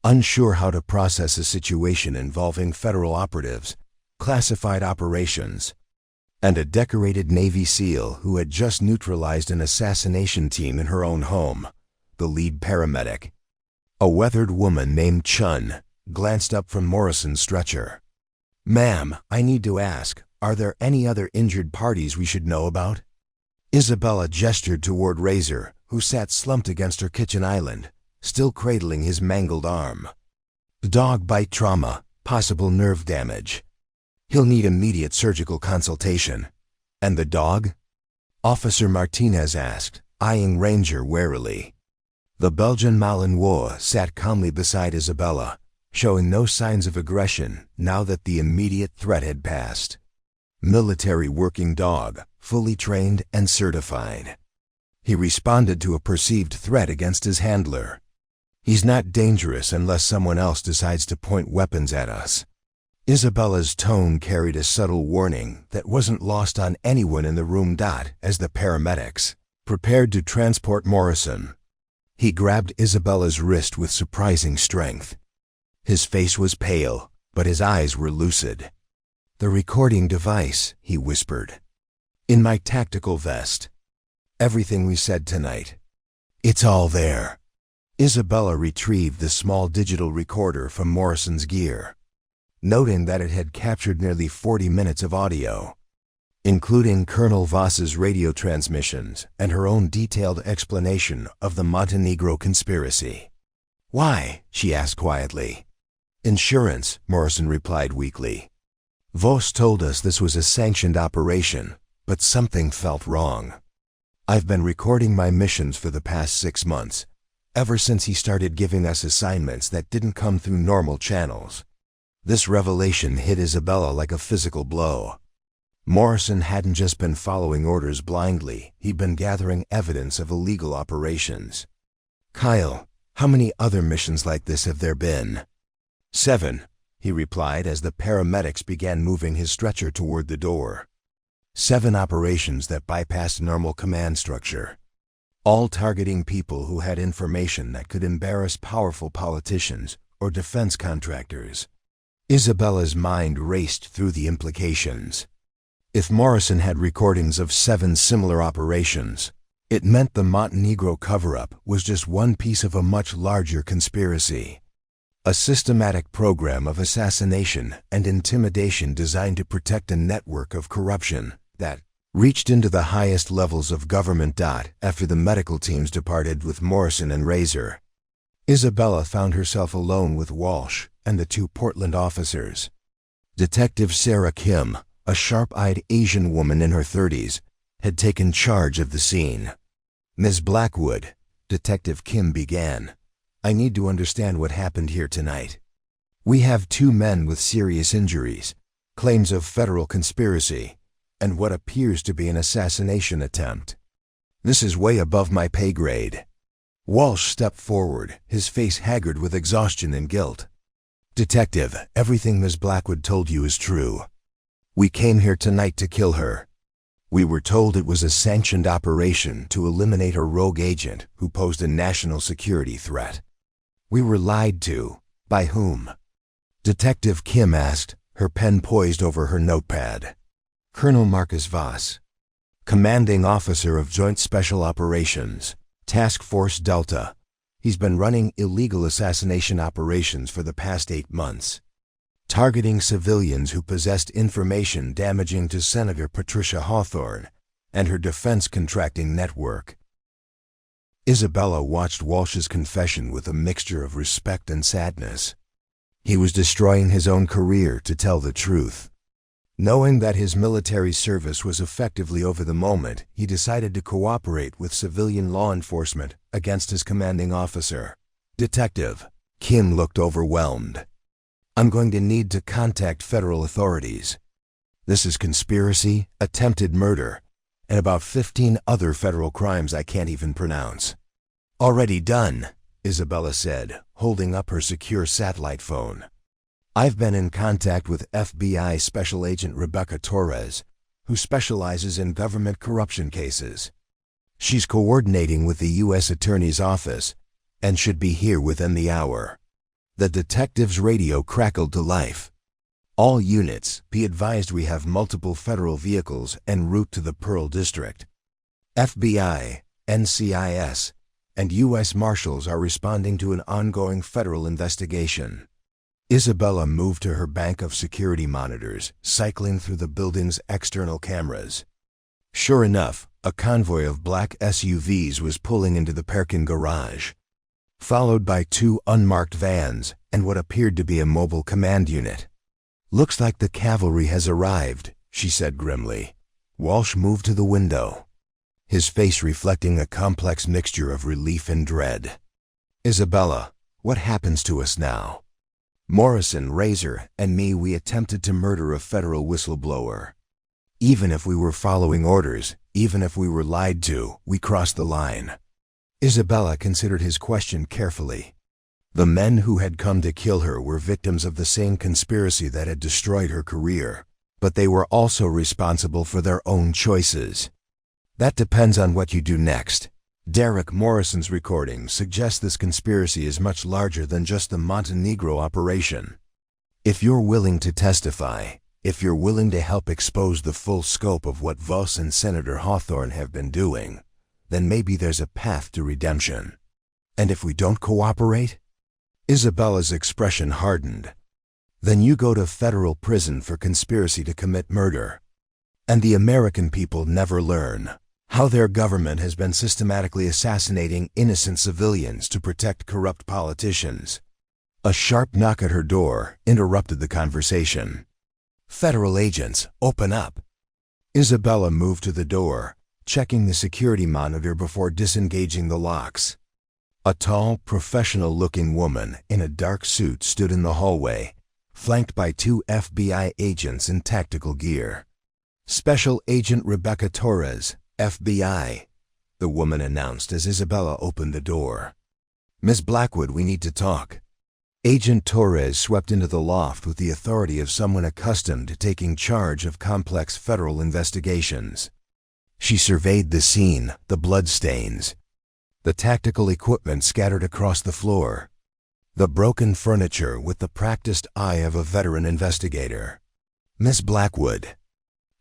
unsure how to process a situation involving federal operatives, classified operations, and a decorated Navy SEAL who had just neutralized an assassination team in her own home. The lead paramedic, a weathered woman named Chun, glanced up from Morrison's stretcher. Ma'am, I need to ask, are there any other injured parties we should know about? Isabella gestured toward Razor, who sat slumped against her kitchen island, still cradling his mangled arm. Dog bite trauma, possible nerve damage. He'll need immediate surgical consultation. And the dog? Officer Martinez asked, eyeing Ranger warily. The Belgian Malinois sat calmly beside Isabella, showing no signs of aggression now that the immediate threat had passed. Military working dog, fully trained and certified. He responded to a perceived threat against his handler. He's not dangerous unless someone else decides to point weapons at us. Isabella's tone carried a subtle warning that wasn't lost on anyone in the room. As the paramedics prepared to transport Morrison, he grabbed Isabella's wrist with surprising strength. His face was pale, but his eyes were lucid. The recording device, he whispered. In my tactical vest. Everything we said tonight. It's all there. Isabella retrieved the small digital recorder from Morrison's gear, noting that it had captured nearly 40 minutes of audio, including Colonel Voss's radio transmissions and her own detailed explanation of the Montenegro conspiracy. Why? She asked quietly. Insurance, Morrison replied weakly. Voss told us this was a sanctioned operation, but something felt wrong. I've been recording my missions for the past 6 months, ever since he started giving us assignments that didn't come through normal channels. This revelation hit Isabella like a physical blow. Morrison hadn't just been following orders blindly, he'd been gathering evidence of illegal operations. "Kyle, how many other missions like this have there been?" "7, he replied as the paramedics began moving his stretcher toward the door. 7 operations that bypassed normal command structure, all targeting people who had information that could embarrass powerful politicians or defense contractors. Isabella's mind raced through the implications. If Morrison had recordings of 7 similar operations, it meant the Montenegro cover-up was just one piece of a much larger conspiracy. A systematic program of assassination and intimidation designed to protect a network of corruption that reached into the highest levels of government. After the medical teams departed with Morrison and Razor, Isabella found herself alone with Walsh and the 2 Portland officers. Detective Sarah Kim, a sharp-eyed Asian woman in her 30s, had taken charge of the scene. "Ms. Blackwood," Detective Kim began, "I need to understand what happened here tonight. We have 2 men with serious injuries, claims of federal conspiracy, and what appears to be an assassination attempt. This is way above my pay grade." Walsh stepped forward, his face haggard with exhaustion and guilt. "Detective, everything Ms. Blackwood told you is true. We came here tonight to kill her. We were told it was a sanctioned operation to eliminate a rogue agent who posed a national security threat. We were lied to. By whom?" Detective Kim asked, her pen poised over her notepad. "Colonel Marcus Voss, commanding officer of Joint Special Operations, Task Force Delta. He's been running illegal assassination operations for the past 8 months, targeting civilians who possessed information damaging to Senator Patricia Hawthorne and her defense contracting network." Isabella watched Walsh's confession with a mixture of respect and sadness. He was destroying his own career to tell the truth. Knowing that his military service was effectively over the moment, he decided to cooperate with civilian law enforcement against his commanding officer. "Detective," Kim looked overwhelmed, "I'm going to need to contact federal authorities. This is conspiracy, attempted murder, and about 15 other federal crimes I can't even pronounce." "Already done," Isabella said, holding up her secure satellite phone. "I've been in contact with FBI Special Agent Rebecca Torres, who specializes in government corruption cases. She's coordinating with the U.S. Attorney's Office and should be here within the hour." The detective's radio crackled to life. "All units, be advised we have multiple federal vehicles en route to the Pearl District. FBI, NCIS, and U.S. Marshals are responding to an ongoing federal investigation." Isabella moved to her bank of security monitors, cycling through the building's external cameras. Sure enough, a convoy of black SUVs was pulling into the parking garage, followed by 2 unmarked vans and what appeared to be a mobile command unit. "Looks like the cavalry has arrived," she said grimly. Walsh moved to the window, his face reflecting a complex mixture of relief and dread. "Isabella, what happens to us now? Morrison, Razor, and me, we attempted to murder a federal whistleblower. Even if we were following orders, even if we were lied to, we crossed the line." Isabella considered his question carefully. The men who had come to kill her were victims of the same conspiracy that had destroyed her career, but they were also responsible for their own choices. "That depends on what you do next. Derek Morrison's recording suggests this conspiracy is much larger than just the Montenegro operation. If you're willing to testify, if you're willing to help expose the full scope of what Voss and Senator Hawthorne have been doing, then maybe there's a path to redemption. And if we don't cooperate?" Isabella's expression hardened. "Then you go to federal prison for conspiracy to commit murder. And the American people never learn how their government has been systematically assassinating innocent civilians to protect corrupt politicians." A sharp knock at her door interrupted the conversation. "Federal agents, open up." Isabella moved to the door, checking the security monitor before disengaging the locks. A tall, professional-looking woman in a dark suit stood in the hallway, flanked by two FBI agents in tactical gear. "Special Agent Rebecca Torres, FBI," the woman announced as Isabella opened the door. "Miss Blackwood, we need to talk." Agent Torres swept into the loft with the authority of someone accustomed to taking charge of complex federal investigations. She surveyed the scene, the bloodstains, the tactical equipment scattered across the floor, the broken furniture with the practiced eye of a veteran investigator. "Miss Blackwood,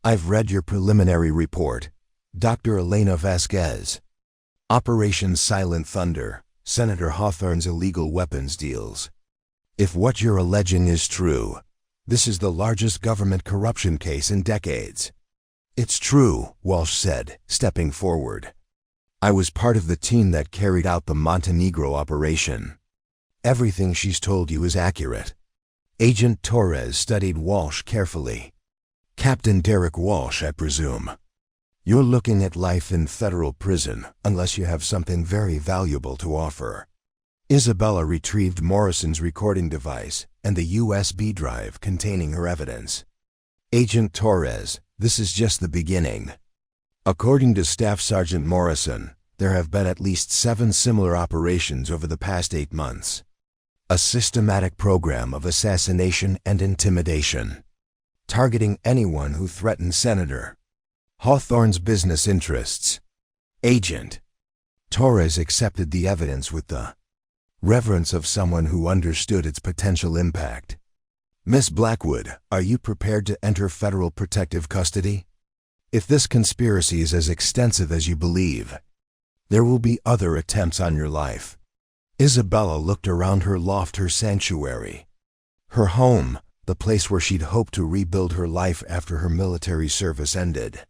I've read your preliminary report, Dr. Elena Vasquez. Operation Silent Thunder, Senator Hawthorne's illegal weapons deals. If what you're alleging is true, this is the largest government corruption case in decades." "It's true," Walsh said, stepping forward. "I was part of the team that carried out the Montenegro operation. Everything she's told you is accurate." Agent Torres studied Walsh carefully. "Captain Derek Walsh, I presume. You're looking at life in federal prison unless you have something very valuable to offer." Isabella retrieved Morrison's recording device and the USB drive containing her evidence. "Agent Torres, this is just the beginning. According to Staff Sergeant Morrison, there have been at least 7 similar operations over the past 8 months. A systematic program of assassination and intimidation, targeting anyone who threatens Senator Hawthorne's business interests." Agent Torres accepted the evidence with the reverence of someone who understood its potential impact. "Miss Blackwood, are you prepared to enter federal protective custody? If this conspiracy is as extensive as you believe, there will be other attempts on your life." Isabella looked around her loft, her sanctuary, her home, the place where she'd hoped to rebuild her life after her military service ended.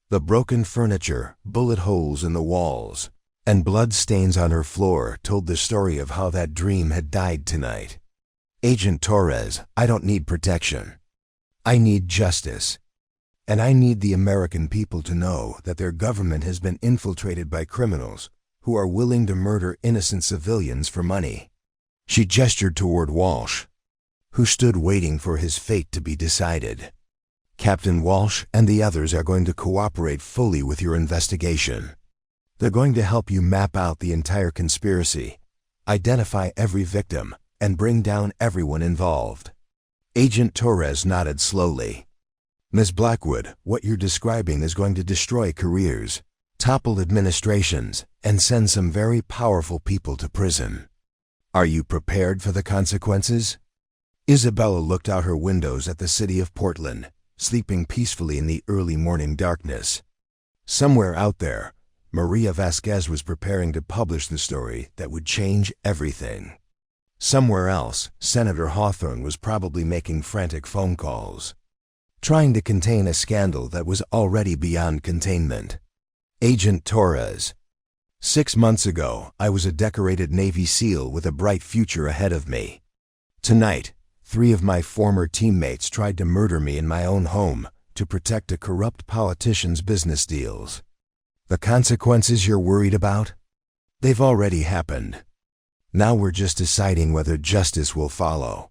The broken furniture, bullet holes in the walls, and blood stains on her floor told the story of how that dream had died tonight. "Agent Torres, I don't need protection. I need justice. And I need the American people to know that their government has been infiltrated by criminals who are willing to murder innocent civilians for money." She gestured toward Walsh, who stood waiting for his fate to be decided. "Captain Walsh and the others are going to cooperate fully with your investigation. They're going to help you map out the entire conspiracy, identify every victim, and bring down everyone involved." Agent Torres nodded slowly. "Miss Blackwood, what you're describing is going to destroy careers, topple administrations, and send some very powerful people to prison. Are you prepared for the consequences?" Isabella looked out her windows at the city of Portland, sleeping peacefully in the early morning darkness. Somewhere out there, Maria Vasquez was preparing to publish the story that would change everything. Somewhere else, Senator Hawthorne was probably making frantic phone calls, trying to contain a scandal that was already beyond containment. Agent Torres. 6 months ago, I was a decorated Navy SEAL with a bright future ahead of me. Tonight, 3 of my former teammates tried to murder me in my own home to protect a corrupt politician's business deals. The consequences you're worried about? They've already happened. Now we're just deciding whether justice will follow.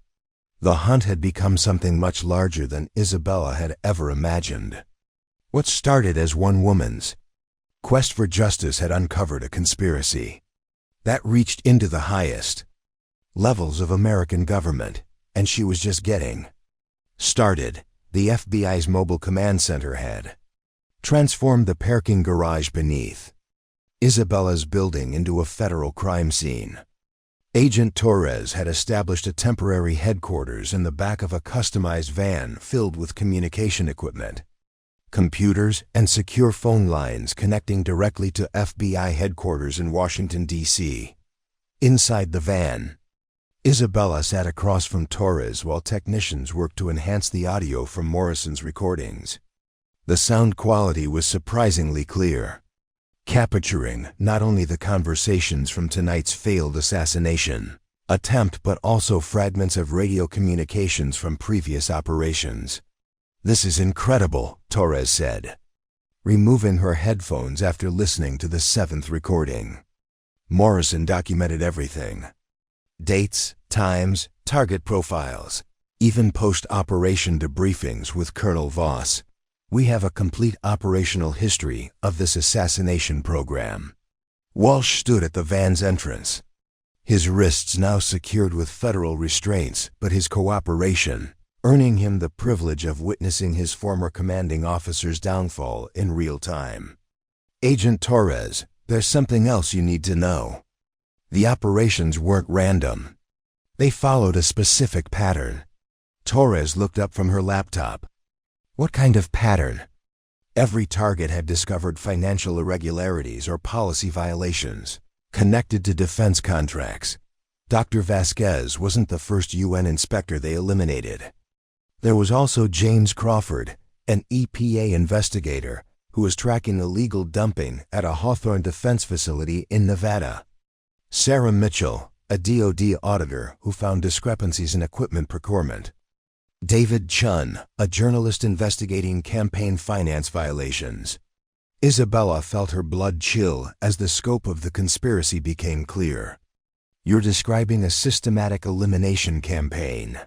The hunt had become something much larger than Isabella had ever imagined. What started as one woman's quest for justice had uncovered a conspiracy that reached into the highest levels of American government, and she was just getting started. The FBI's mobile command center had transformed the parking garage beneath Isabella's building into a federal crime scene. Agent Torres had established a temporary headquarters in the back of a customized van filled with communication equipment, computers, and secure phone lines connecting directly to FBI headquarters in Washington, D.C. Inside the van, Isabella sat across from Torres while technicians worked to enhance the audio from Morrison's recordings. The sound quality was surprisingly clear, capturing not only the conversations from tonight's failed assassination attempt but also fragments of radio communications from previous operations. "This is incredible," Torres said, removing her headphones after listening to the 7th recording. Morrison documented everything. Dates, times, target profiles, even post-operation debriefings with Colonel Voss. We have a complete operational history of this assassination program. Walsh stood at the van's entrance, his wrists now secured with federal restraints, but his cooperation, earning him the privilege of witnessing his former commanding officer's downfall in real time. Agent Torres, there's something else you need to know. The operations weren't random. They followed a specific pattern. Torres looked up from her laptop. What kind of pattern? Every target had discovered financial irregularities or policy violations connected to defense contracts. Dr. Vasquez wasn't the first UN inspector they eliminated. There was also James Crawford, an EPA investigator who was tracking illegal dumping at a Hawthorne defense facility in Nevada. Sarah Mitchell, a DoD auditor who found discrepancies in equipment procurement. David Chun, a journalist investigating campaign finance violations. Isabella felt her blood chill as the scope of the conspiracy became clear. You're describing a systematic elimination campaign.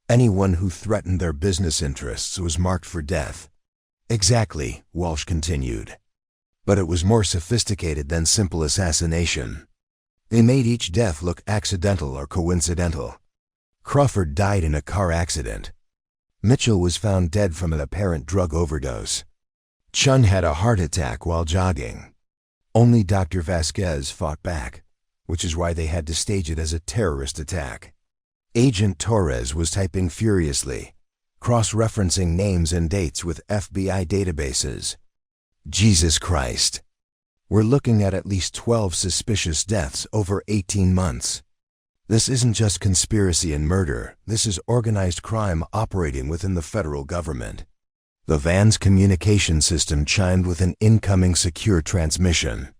Anyone who threatened their business interests was marked for death. Exactly, Walsh continued. But it was more sophisticated than simple assassination. They made each death look accidental or coincidental. Crawford died in a car accident. Mitchell was found dead from an apparent drug overdose. Chun had a heart attack while jogging. Only Dr. Vasquez fought back, which is why they had to stage it as a terrorist attack. Agent Torres was typing furiously, cross-referencing names and dates with FBI databases. Jesus Christ. We're looking at least 12 suspicious deaths over 18 months. This isn't just conspiracy and murder, this is organized crime operating within the federal government. The van's communication system chimed with an incoming secure transmission.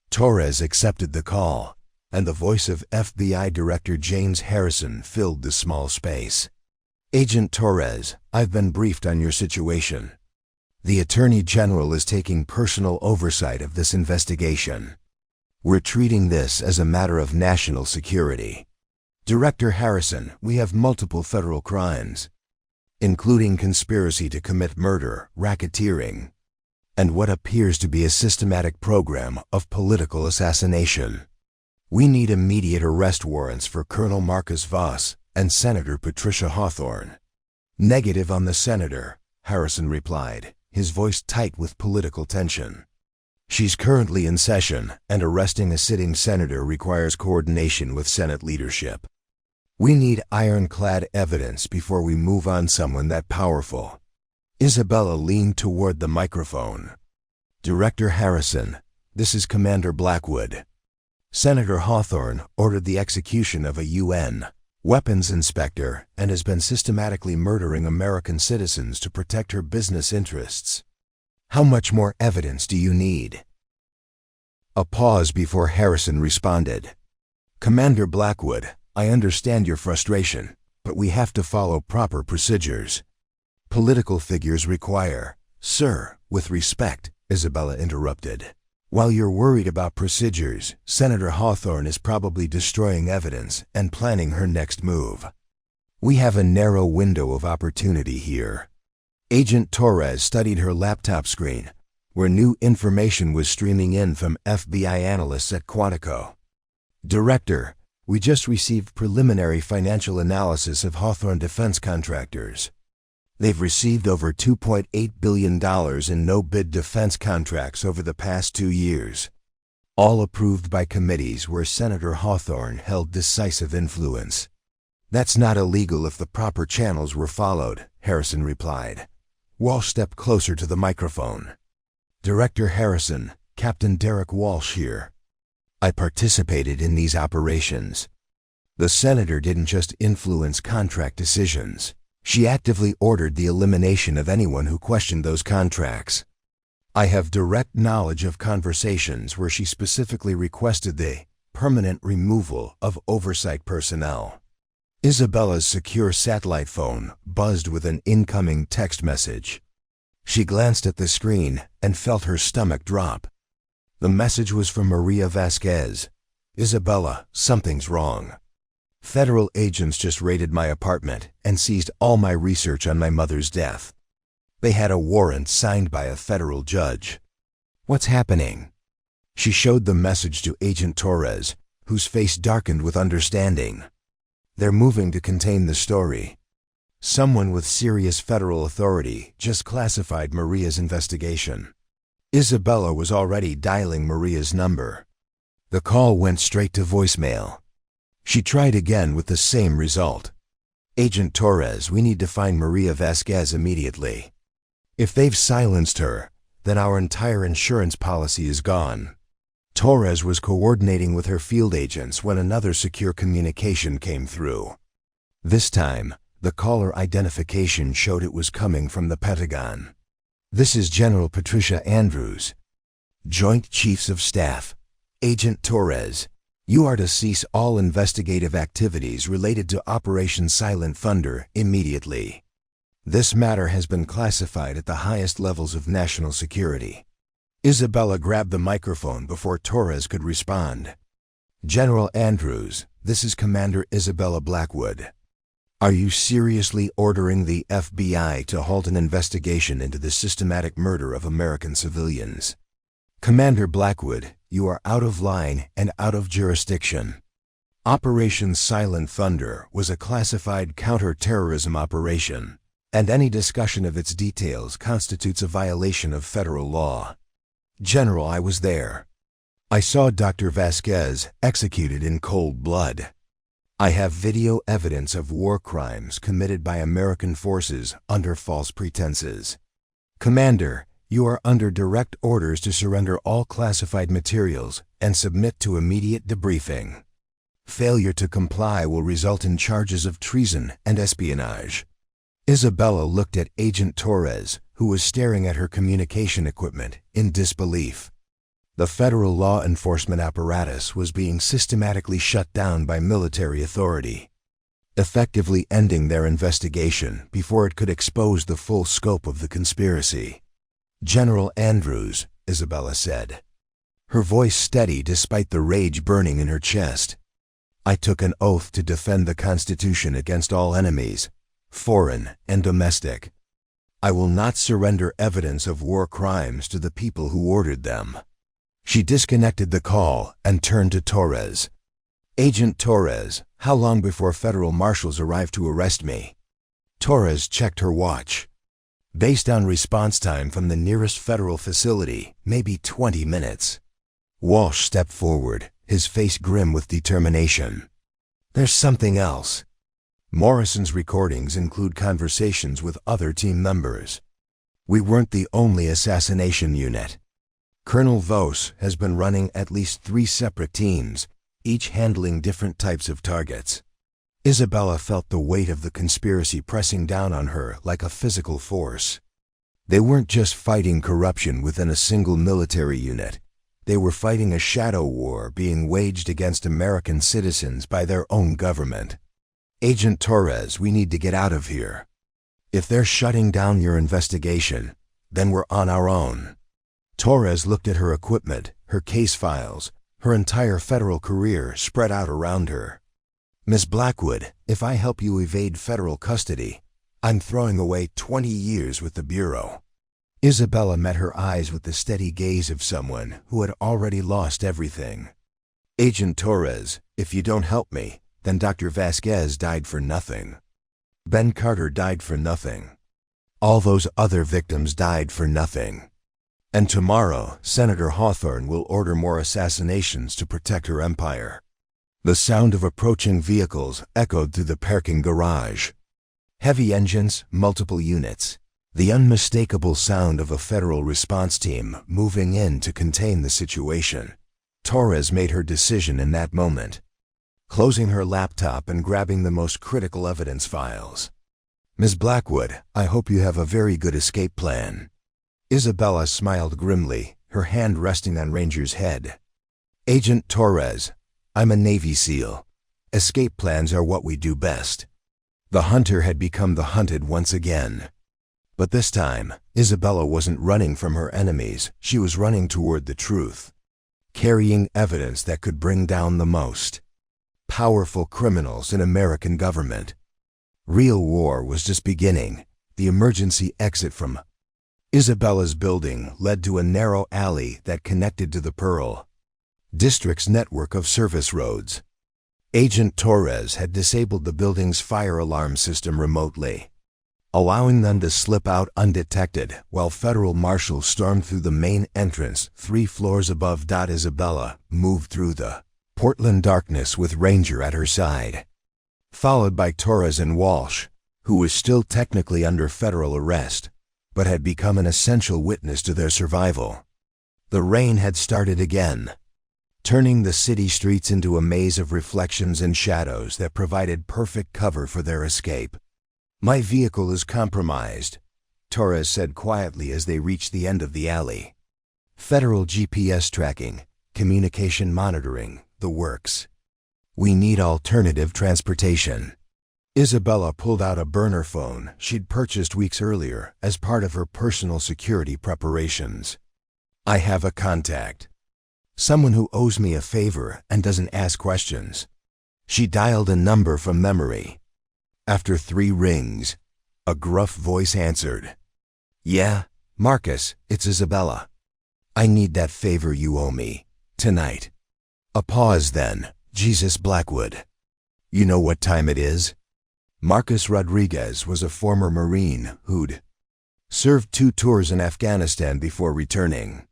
Torres accepted the call, and the voice of FBI Director James Harrison filled the small space. Agent Torres, I've been briefed on your situation. The Attorney General is taking personal oversight of this investigation. We're treating this as a matter of national security. Director Harrison, we have multiple federal crimes, including conspiracy to commit murder, racketeering, and what appears to be a systematic program of political assassination. We need immediate arrest warrants for Colonel Marcus Voss and Senator Patricia Hawthorne. Negative on the senator, Harrison replied, his voice tight with political tension. She's currently in session, and arresting a sitting senator requires coordination with Senate leadership. We need ironclad evidence before we move on someone that powerful. Isabella leaned toward the microphone. Director Harrison, this is Commander Blackwood. Senator Hawthorne ordered the execution of a UN weapons inspector and has been systematically murdering American citizens to protect her business interests. How much more evidence do you need? A pause before Harrison responded. Commander Blackwood, I understand your frustration, but we have to follow proper procedures. Political figures require. Sir, with respect, Isabella interrupted. While you're worried about procedures, Senator Hawthorne is probably destroying evidence and planning her next move. We have a narrow window of opportunity here. Agent Torres studied her laptop screen, where new information was streaming in from FBI analysts at Quantico. Director, we just received preliminary financial analysis of Hawthorne defense contractors. They've received over $2.8 billion in no-bid defense contracts over the past 2 years, all approved by committees where Senator Hawthorne held decisive influence. That's not illegal if the proper channels were followed, Harrison replied. Walsh stepped closer to the microphone. Director Harrison, Captain Derek Walsh here. I participated in these operations. The senator didn't just influence contract decisions. She actively ordered the elimination of anyone who questioned those contracts. I have direct knowledge of conversations where she specifically requested the permanent removal of oversight personnel. Isabella's secure satellite phone buzzed with an incoming text message. She glanced at the screen and felt her stomach drop. The message was from Maria Vasquez, Isabella, something's wrong. Federal agents just raided my apartment and seized all my research on my mother's death. They had a warrant signed by a federal judge. What's happening? She showed the message to Agent Torres, whose face darkened with understanding. They're moving to contain the story. Someone with serious federal authority just classified Maria's investigation. Isabella was already dialing Maria's number. The call went straight to voicemail. She tried again with the same result. Agent Torres, we need to find Maria Vasquez immediately. If they've silenced her, then our entire insurance policy is gone. Torres was coordinating with her field agents when another secure communication came through. This time, the caller identification showed it was coming from the Pentagon. This is General Patricia Andrews. Joint Chiefs of Staff. Agent Torres, you are to cease all investigative activities related to Operation Silent Thunder immediately. This matter has been classified at the highest levels of national security. Isabella grabbed the microphone before Torres could respond. General Andrews, this is Commander Isabella Blackwood. Are you seriously ordering the FBI to halt an investigation into the systematic murder of American civilians? Commander Blackwood, you are out of line and out of jurisdiction. Operation Silent Thunder was a classified counter-terrorism operation, and any discussion of its details constitutes a violation of federal law. General, I was there. I saw Dr. Vasquez executed in cold blood. I have video evidence of war crimes committed by American forces under false pretenses. Commander, you are under direct orders to surrender all classified materials and submit to immediate debriefing. Failure to comply will result in charges of treason and espionage. Isabella looked at Agent Torres, who was staring at her communication equipment, in disbelief. The federal law enforcement apparatus was being systematically shut down by military authority, effectively ending their investigation before it could expose the full scope of the conspiracy. General Andrews, Isabella said, her voice steady despite the rage burning in her chest. I took an oath to defend the Constitution against all enemies, foreign and domestic. I will not surrender evidence of war crimes to the people who ordered them. She disconnected the call and turned to Torres. Agent Torres, how long before federal marshals arrive to arrest me? Torres checked her watch. Based on response time from the nearest federal facility, maybe 20 minutes. Walsh stepped forward, his face grim with determination. There's something else. Morrison's recordings include conversations with other team members. We weren't the only assassination unit. Colonel Vos has been running at least 3 separate teams, each handling different types of targets. Isabella felt the weight of the conspiracy pressing down on her like a physical force. They weren't just fighting corruption within a single military unit. They were fighting a shadow war being waged against American citizens by their own government. Agent Torres, we need to get out of here. If they're shutting down your investigation, then we're on our own. Torres looked at her equipment, her case files, her entire federal career spread out around her. Miss Blackwood, if I help you evade federal custody, I'm throwing away 20 years with the Bureau. Isabella met her eyes with the steady gaze of someone who had already lost everything. Agent Torres, if you don't help me, then Dr. Vasquez died for nothing. Ben Carter died for nothing. All those other victims died for nothing. And tomorrow, Senator Hawthorne will order more assassinations to protect her empire. The sound of approaching vehicles echoed through the parking garage. Heavy engines, multiple units. The unmistakable sound of a federal response team moving in to contain the situation. Torres made her decision in that moment, closing her laptop and grabbing the most critical evidence files. Ms. Blackwood, I hope you have a very good escape plan. Isabella smiled grimly, her hand resting on Ranger's head. Agent Torres, I'm a Navy SEAL. Escape plans are what we do best. The hunter had become the hunted once again. But this time, Isabella wasn't running from her enemies, she was running toward the truth. carrying evidence that could bring down the most powerful criminals in American government. Real war was just beginning. The emergency exit from Isabella's building led to a narrow alley that connected to the Pearl District's network of service roads. Agent Torres had disabled the building's fire alarm system remotely, allowing them to slip out undetected while federal marshals stormed through the main entrance 3 floors above. Isabella moved through the Portland darkness with Ranger at her side, followed by Torres and Walsh, who was still technically under federal arrest, but had become an essential witness to their survival. The rain had started again, turning the city streets into a maze of reflections and shadows that provided perfect cover for their escape. "My vehicle is compromised," Torres said quietly as they reached the end of the alley. "Federal GPS tracking, communication monitoring, the works. We need alternative transportation." Isabella pulled out a burner phone she'd purchased weeks earlier as part of her personal security preparations. "I have a contact. Someone who owes me a favor and doesn't ask questions." She dialed a number from memory. After 3 rings, a gruff voice answered. "Yeah, Marcus, it's Isabella. I need that favor you owe me, tonight." A pause then. "Jesus Blackwood. You know what time it is?" Marcus Rodriguez was a former Marine who'd served 2 tours in Afghanistan before returning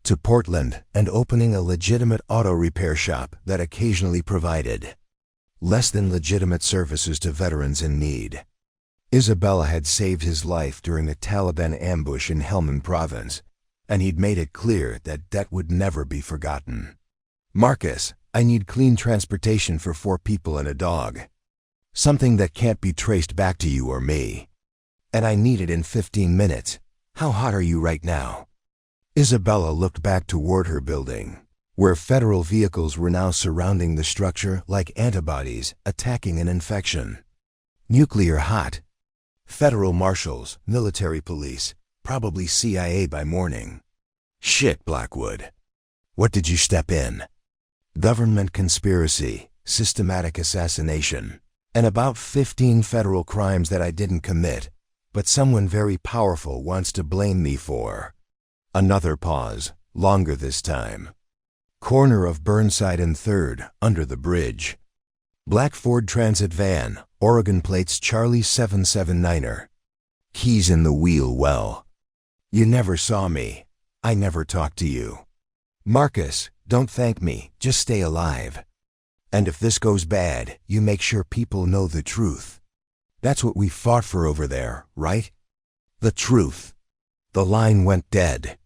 to Portland and opening a legitimate auto repair shop that occasionally provided less than legitimate services to veterans in need. Isabella had saved his life during the Taliban ambush in Helmand Province, and he'd made it clear that debt would never be forgotten. "Marcus, I need clean transportation for 4 people and a dog. Something that can't be traced back to you or me. And I need it in 15 minutes. How hot are you right now?" Isabella looked back toward her building, where federal vehicles were now surrounding the structure like antibodies attacking an infection. "Nuclear hot. Federal marshals, military police, probably CIA by morning." "Shit, Blackwood. What did you step in?" "Government conspiracy, systematic assassination, and about 15 federal crimes that I didn't commit, but someone very powerful wants to blame me for." Another pause, longer this time. "Corner of Burnside and 3rd, under the bridge. Black Ford Transit van, Oregon plates Charlie 779er. Keys in the wheel well. You never saw me. I never talked to you. Marcus, don't thank me, just stay alive. And if this goes bad, you make sure people know the truth. That's what we fought for over there, right? The truth." The line went dead.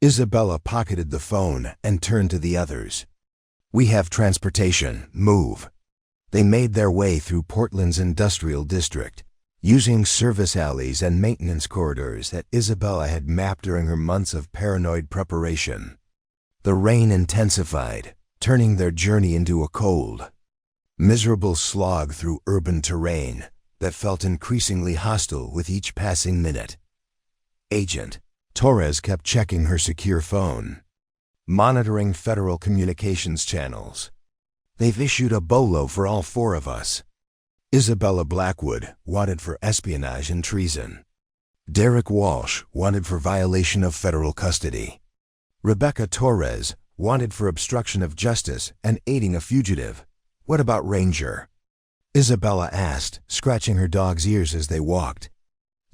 Isabella pocketed the phone and turned to the others. "We have transportation. Move." They made their way through Portland's industrial district, using service alleys and maintenance corridors that Isabella had mapped during her months of paranoid preparation. The rain intensified, turning their journey into a cold, miserable slog through urban terrain that felt increasingly hostile with each passing minute. Agent Torres kept checking her secure phone, monitoring federal communications channels. "They've issued a bolo for all 4 of us. Isabella Blackwood, wanted for espionage and treason. Derek Walsh, wanted for violation of federal custody. Rebecca Torres, wanted for obstruction of justice and aiding a fugitive. What about Ranger?" Isabella asked, scratching her dog's ears as they walked.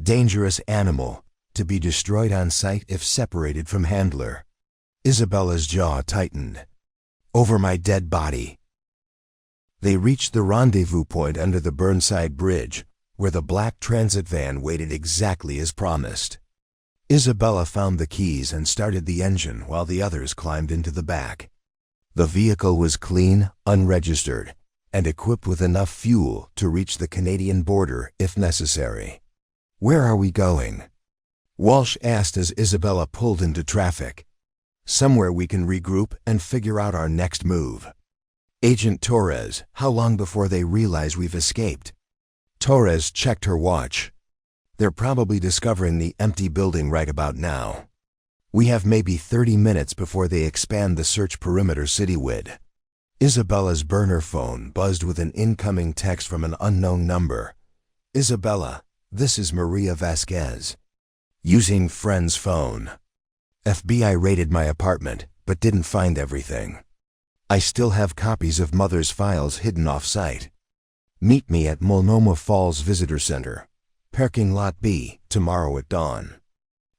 "Dangerous animal, to be destroyed on sight if separated from handler." Isabella's jaw tightened. "Over my dead body." They reached the rendezvous point under the Burnside Bridge, where the black transit van waited exactly as promised. Isabella found the keys and started the engine while the others climbed into the back. The vehicle was clean, unregistered, and equipped with enough fuel to reach the Canadian border if necessary. "Where are we going?" Walsh asked as Isabella pulled into traffic. "Somewhere we can regroup and figure out our next move." "Agent Torres, how long before they realize we've escaped?" Torres checked her watch. "They're probably discovering the empty building right about now. We have maybe 30 minutes before they expand the search perimeter citywide. Isabella's burner phone buzzed with an incoming text from an unknown number. Isabella, this is Maria Vasquez. Using friend's phone. FBI raided my apartment, but didn't find everything. I still have copies of Mother's files hidden off-site. Meet me at Multnomah Falls Visitor Center, parking lot B, tomorrow at dawn.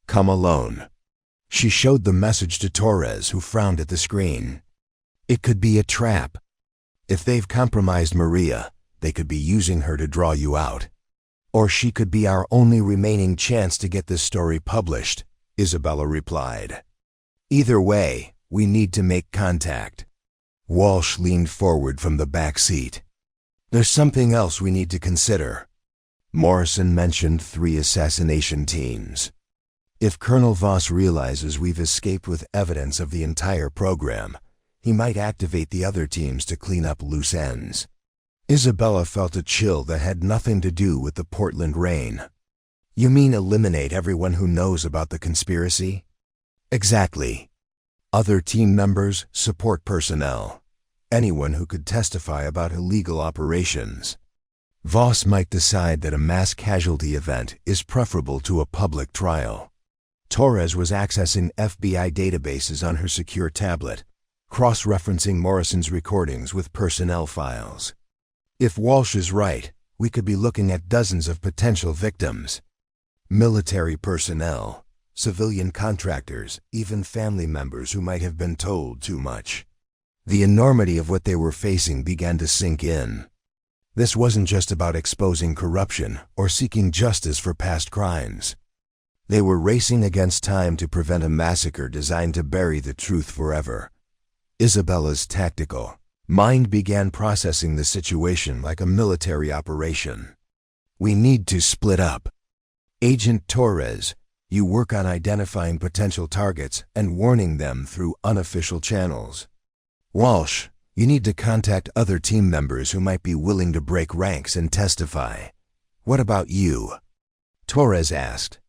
Come alone. She showed the message to Torres, who frowned at the screen. It could be a trap. If they've compromised Maria, they could be using her to draw you out. Or she could be our only remaining chance to get this story published, Isabella replied. Either way, we need to make contact. Walsh leaned forward from the back seat. There's something else we need to consider. Morrison mentioned 3 assassination teams. If Colonel Voss realizes we've escaped with evidence of the entire program, he might activate the other teams to clean up loose ends. Isabella felt a chill that had nothing to do with the Portland rain. You mean eliminate everyone who knows about the conspiracy? Exactly. Other team members, support personnel, anyone who could testify about illegal operations. Voss might decide that a mass casualty event is preferable to a public trial. Torres was accessing FBI databases on her secure tablet, cross-referencing Morrison's recordings with personnel files. If Walsh is right, we could be looking at dozens of potential victims. Military personnel, civilian contractors, even family members who might have been told too much. The enormity of what they were facing began to sink in. This wasn't just about exposing corruption or seeking justice for past crimes. They were racing against time to prevent a massacre designed to bury the truth forever. Isabella's tactical mind began processing the situation like a military operation. We need to split up. Agent Torres, you work on identifying potential targets and warning them through unofficial channels. Walsh, you need to contact other team members who might be willing to break ranks and testify. What about you? Torres asked.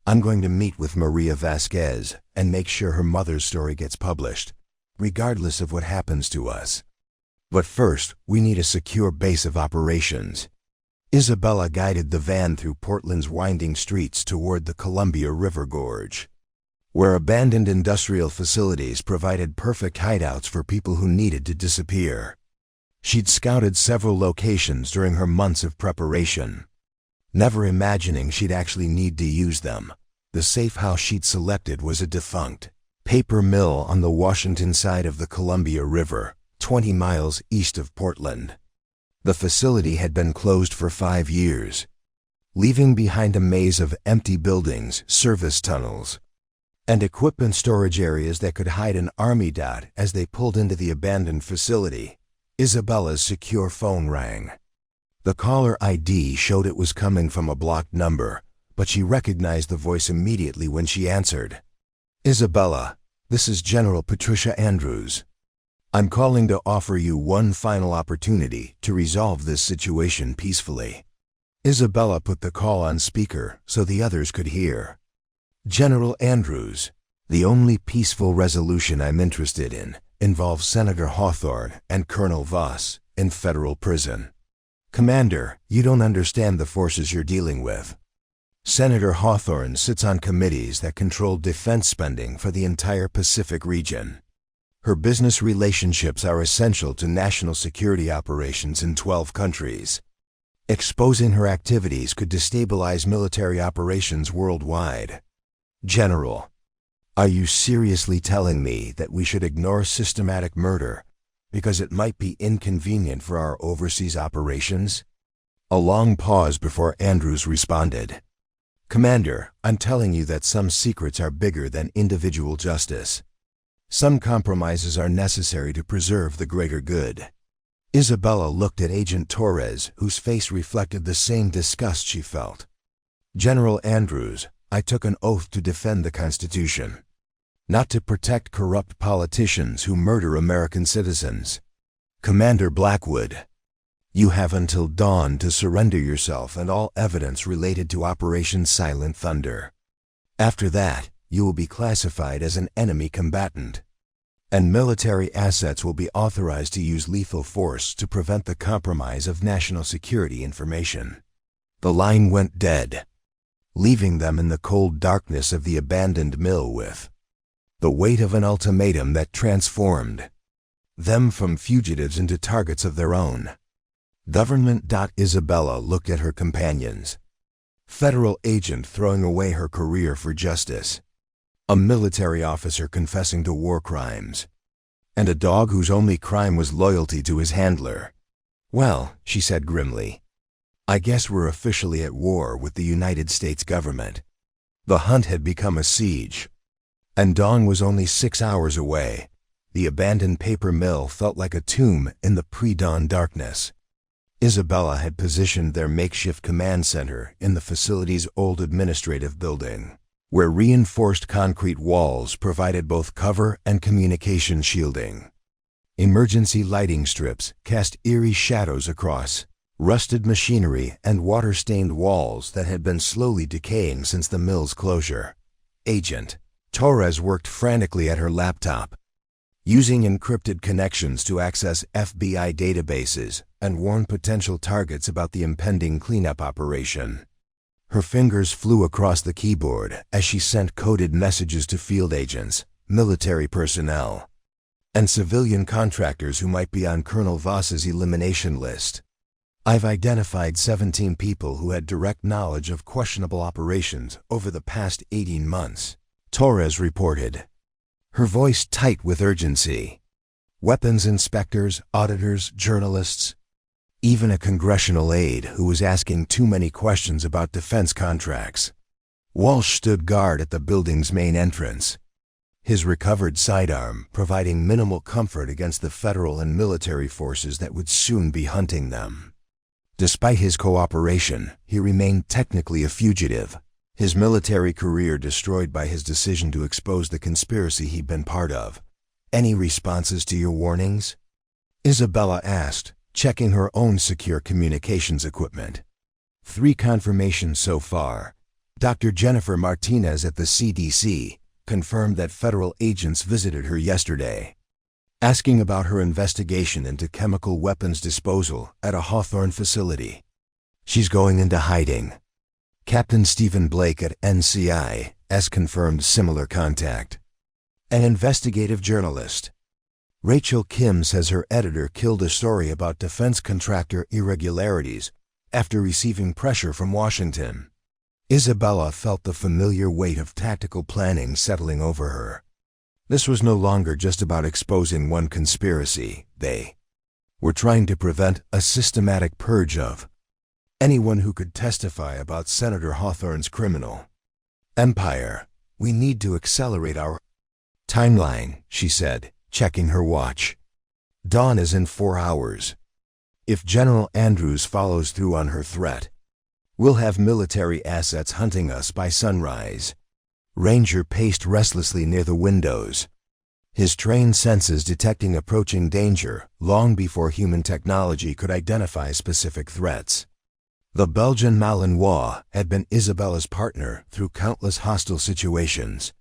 I'm going to meet with Maria Vasquez and make sure her mother's story gets published, regardless of what happens to us. But first, we need a secure base of operations. Isabella guided the van through Portland's winding streets toward the Columbia River Gorge, where abandoned industrial facilities provided perfect hideouts for people who needed to disappear. She'd scouted several locations during her months of preparation, never imagining she'd actually need to use them. The safe house she'd selected was a defunct paper mill on the Washington side of the Columbia River, 20 miles east of Portland. The facility had been closed for 5 years, leaving behind a maze of empty buildings, service tunnels, and equipment storage areas that could hide an army dot. As they pulled into the abandoned facility, Isabella's secure phone rang. The caller ID showed it was coming from a blocked number, but she recognized the voice immediately when she answered. Isabella, this is General Patricia Andrews. I'm calling to offer you one final opportunity to resolve this situation peacefully. Isabella put the call on speaker so the others could hear. General Andrews, the only peaceful resolution I'm interested in involves Senator Hawthorne and Colonel Voss in federal prison. Commander, you don't understand the forces you're dealing with. Senator Hawthorne sits on committees that control defense spending for the entire Pacific region. Her business relationships are essential to national security operations in 12 countries. Exposing her activities could destabilize military operations worldwide. General, are you seriously telling me that we should ignore systematic murder because it might be inconvenient for our overseas operations? A long pause before Andrews responded. Commander, I'm telling you that some secrets are bigger than individual justice. Some compromises are necessary to preserve the greater good. Isabella looked at Agent Torres, whose face reflected the same disgust she felt. General Andrews, I took an oath to defend the Constitution, not to protect corrupt politicians who murder American citizens. Commander Blackwood, you have until dawn to surrender yourself and all evidence related to Operation Silent Thunder. After that, you will be classified as an enemy combatant, and military assets will be authorized to use lethal force to prevent the compromise of national security information. The line went dead, leaving them in the cold darkness of the abandoned mill with the weight of an ultimatum that transformed them from fugitives into targets of their own. Government. Isabella looked at her companions. Federal agent throwing away her career for justice, a military officer confessing to war crimes, and a dog whose only crime was loyalty to his handler. Well, she said grimly, I guess we're officially at war with the United States government. The hunt had become a siege, and dawn was only 6 hours away. The abandoned paper mill felt like a tomb in the pre-dawn darkness. Isabella had positioned their makeshift command center in the facility's old administrative building, where reinforced concrete walls provided both cover and communication shielding. Emergency lighting strips cast eerie shadows across rusted machinery and water-stained walls that had been slowly decaying since the mill's closure. Agent Torres worked frantically at her laptop, using encrypted connections to access FBI databases and warn potential targets about the impending cleanup operation. Her fingers flew across the keyboard as she sent coded messages to field agents, military personnel, and civilian contractors who might be on Colonel Voss's elimination list. I've identified 17 people who had direct knowledge of questionable operations over the past 18 months, Torres reported, her voice tight with urgency. Weapons inspectors, auditors, journalists, even a congressional aide who was asking too many questions about defense contracts. Walsh stood guard at the building's main entrance, his recovered sidearm providing minimal comfort against the federal and military forces that would soon be hunting them. Despite his cooperation, he remained technically a fugitive, his military career destroyed by his decision to expose the conspiracy he'd been part of. Any responses to your warnings? Isabella asked, checking her own secure communications equipment. 3 confirmations so far. Dr. Jennifer Martinez at the CDC confirmed that federal agents visited her yesterday, asking about her investigation into chemical weapons disposal at a Hawthorne facility. She's going into hiding. Captain Stephen Blake at NCIS confirmed similar contact. An investigative journalist, Rachel Kim, says her editor killed a story about defense contractor irregularities after receiving pressure from Washington. Isabella felt the familiar weight of tactical planning settling over her. This was no longer just about exposing one conspiracy. They were trying to prevent a systematic purge of anyone who could testify about Senator Hawthorne's criminal empire. We need to accelerate our timeline, she said, checking her watch. Dawn is in 4 hours. If General Andrews follows through on her threat, we'll have military assets hunting us by sunrise. Ranger paced restlessly near the windows, his trained senses detecting approaching danger long before human technology could identify specific threats. The Belgian Malinois had been Isabella's partner through countless hostile situations,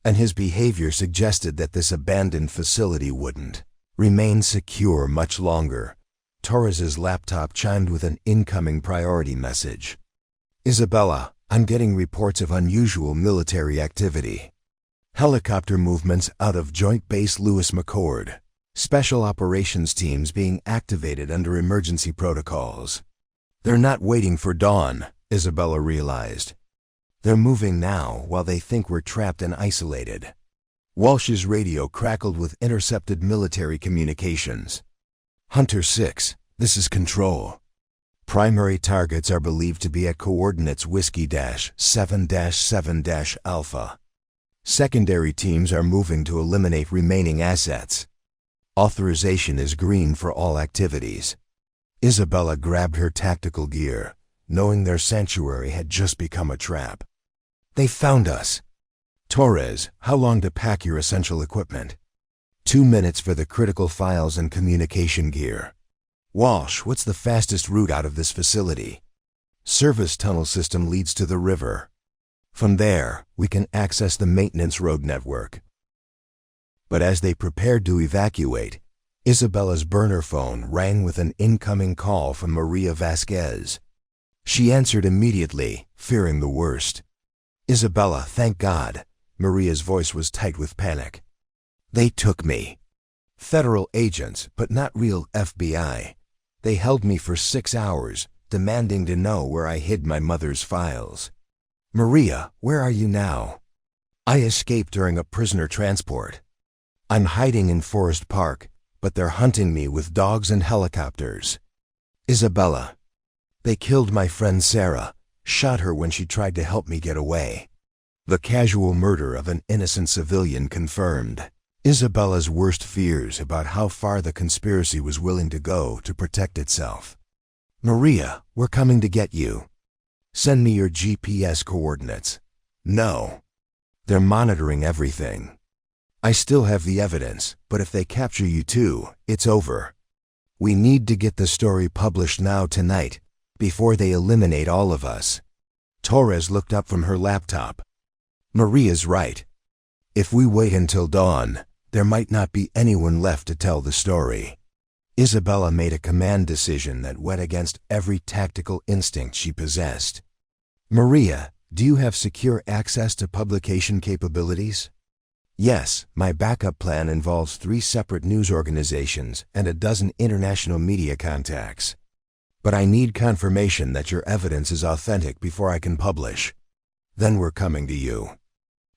and his behavior suggested that this abandoned facility wouldn't remain secure much longer. Torres's laptop chimed with an incoming priority message. Isabella, I'm getting reports of unusual military activity. Helicopter movements out of Joint Base Lewis McChord. Special operations teams being activated under emergency protocols. They're not waiting for dawn, Isabella realized. They're moving now while they think we're trapped and isolated. Walsh's radio crackled with intercepted military communications. Hunter 6, this is Control. Primary targets are believed to be at coordinates Whiskey-7-7-Alpha. Secondary teams are moving to eliminate remaining assets. Authorization is green for all activities. Isabella grabbed her tactical gear, knowing their sanctuary had just become a trap. They found us. Torres, how long to pack your essential equipment? 2 minutes for the critical files and communication gear. Walsh, what's the fastest route out of this facility? Service tunnel system leads to the river. From there, we can access the maintenance road network. But as they prepared to evacuate, Isabella's burner phone rang with an incoming call from Maria Vasquez. She answered immediately, fearing the worst. "Isabella, thank God." Maria's voice was tight with panic. "They took me. Federal agents, but not real FBI. They held me for 6 hours, demanding to know where I hid my mother's files. Maria, where are you now?" "I escaped during a prisoner transport. I'm hiding in Forest Park, but they're hunting me with dogs and helicopters." "Isabella, they killed my friend Sarah, shot her when she tried to help me get away." The casual murder of an innocent civilian confirmed Isabella's worst fears about how far the conspiracy was willing to go to protect itself. "Maria, we're coming to get you. Send me your GPS coordinates." "No. They're monitoring everything. I still have the evidence, but if they capture you too, it's over. We need to get the story published now tonight, before they eliminate all of us." Torres looked up from her laptop. "Maria's right. If we wait until dawn, there might not be anyone left to tell the story." Isabella made a command decision that went against every tactical instinct she possessed. "Maria, do you have secure access to publication capabilities?" "Yes, my backup plan involves 3 separate news organizations and a dozen international media contacts. But I need confirmation that your evidence is authentic before I can publish. Then we're coming to you.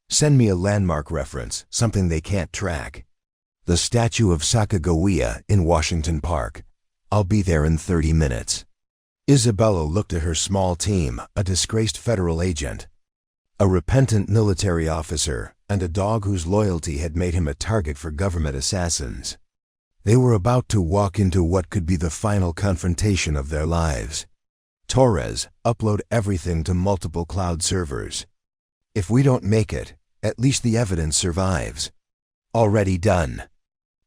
Send me a landmark reference, something they can't track. The statue of Sacagawea in Washington Park. I'll be there in 30 minutes. Isabella looked at her small team, a disgraced federal agent, a repentant military officer, and a dog whose loyalty had made him a target for government assassins. They were about to walk into what could be the final confrontation of their lives. "Torres, upload everything to multiple cloud servers. If we don't make it, at least the evidence survives." "Already done."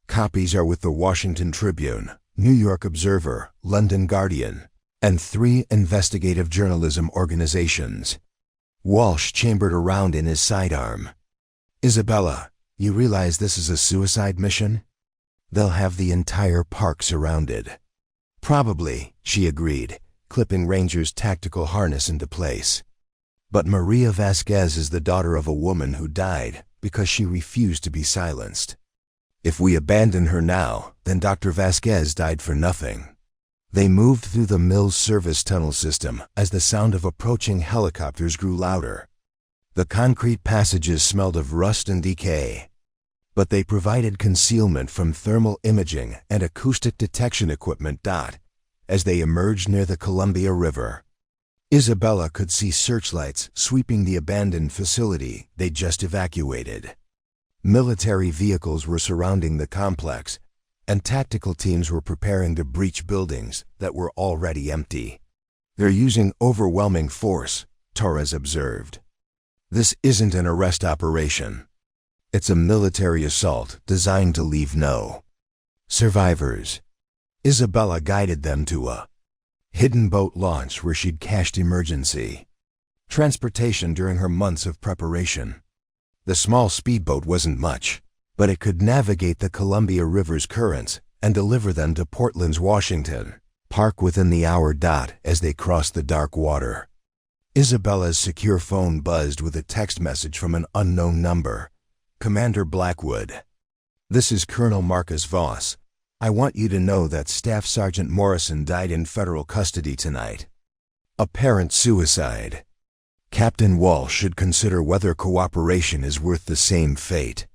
Copies are with the Washington Tribune, New York Observer, London Guardian, and 3 investigative journalism organizations. Walsh chambered around in his sidearm. "Isabella, you realize this is a suicide mission? They'll have the entire park surrounded." "Probably," she agreed, clipping Ranger's tactical harness into place. "But Maria Vasquez is the daughter of a woman who died because she refused to be silenced. If we abandon her now, then Dr. Vasquez died for nothing." They moved through the mill's service tunnel system as the sound of approaching helicopters grew louder. The concrete passages smelled of rust and decay, but they provided concealment from thermal imaging and acoustic detection equipment. As they emerged near the Columbia River, Isabella could see searchlights sweeping the abandoned facility they'd just evacuated. Military vehicles were surrounding the complex, and tactical teams were preparing to breach buildings that were already empty. "They're using overwhelming force," Torres observed. "This isn't an arrest operation. It's a military assault designed to leave no survivors." Isabella guided them to a hidden boat launch where she'd cached emergency transportation during her months of preparation. The small speedboat wasn't much, but it could navigate the Columbia River's currents and deliver them to Portland's Washington Park within the hour. As they crossed the dark water, Isabella's secure phone buzzed with a text message from an unknown number. "Commander Blackwood, this is Colonel Marcus Voss. I want you to know that Staff Sergeant Morrison died in federal custody tonight. Apparent suicide. Captain Walsh should consider whether cooperation is worth the same fate."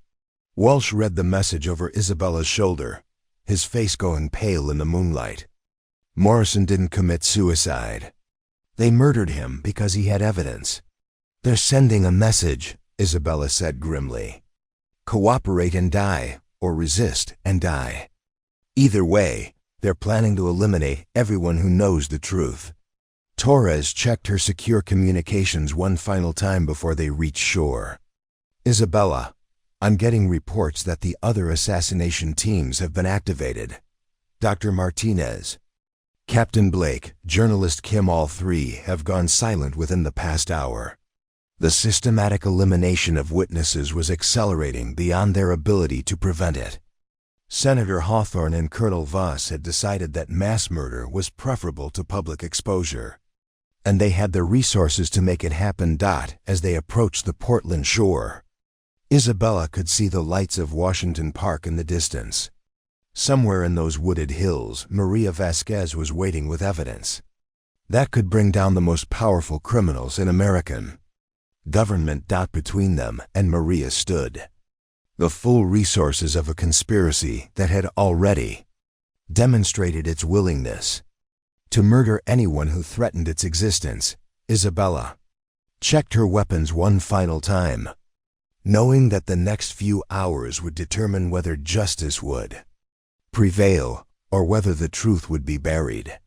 Walsh read the message over Isabella's shoulder, his face going pale in the moonlight. "Morrison didn't commit suicide. They murdered him because he had evidence." "They're sending a message," Isabella said grimly. "Cooperate and die, or resist and die. Either way, they're planning to eliminate everyone who knows the truth." Torres checked her secure communications one final time before they reached shore. "Isabella, I'm getting reports that the other assassination teams have been activated. Dr. Martinez, Captain Blake, journalist Kim, all 3 have gone silent within the past hour. The systematic elimination of witnesses was accelerating beyond their ability to prevent it. Senator Hawthorne and Colonel Voss had decided that mass murder was preferable to public exposure, and they had the resources to make it happen. As they approached the Portland shore, Isabella could see the lights of Washington Park in the distance. Somewhere in those wooded hills, Maria Vasquez was waiting with evidence that could bring down the most powerful criminals in American government. Between them and Maria stood the full resources of a conspiracy that had already demonstrated its willingness to murder anyone who threatened its existence. Isabella checked her weapons one final time, knowing that the next few hours would determine whether justice would prevail or whether the truth would be buried,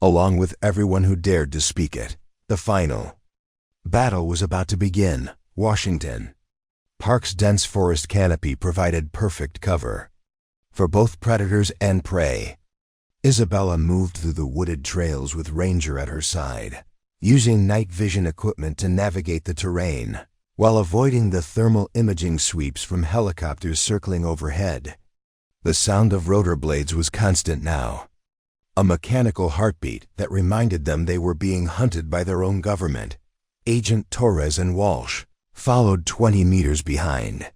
along with everyone who dared to speak it. The final battle was about to begin. Washington Park's dense forest canopy provided perfect cover for both predators and prey. Isabella moved through the wooded trails with Ranger at her side, using night vision equipment to navigate the terrain, while avoiding the thermal imaging sweeps from helicopters circling overhead. The sound of rotor blades was constant now, a mechanical heartbeat that reminded them they were being hunted by their own government. Agent Torres and Walsh followed 20 meters behind,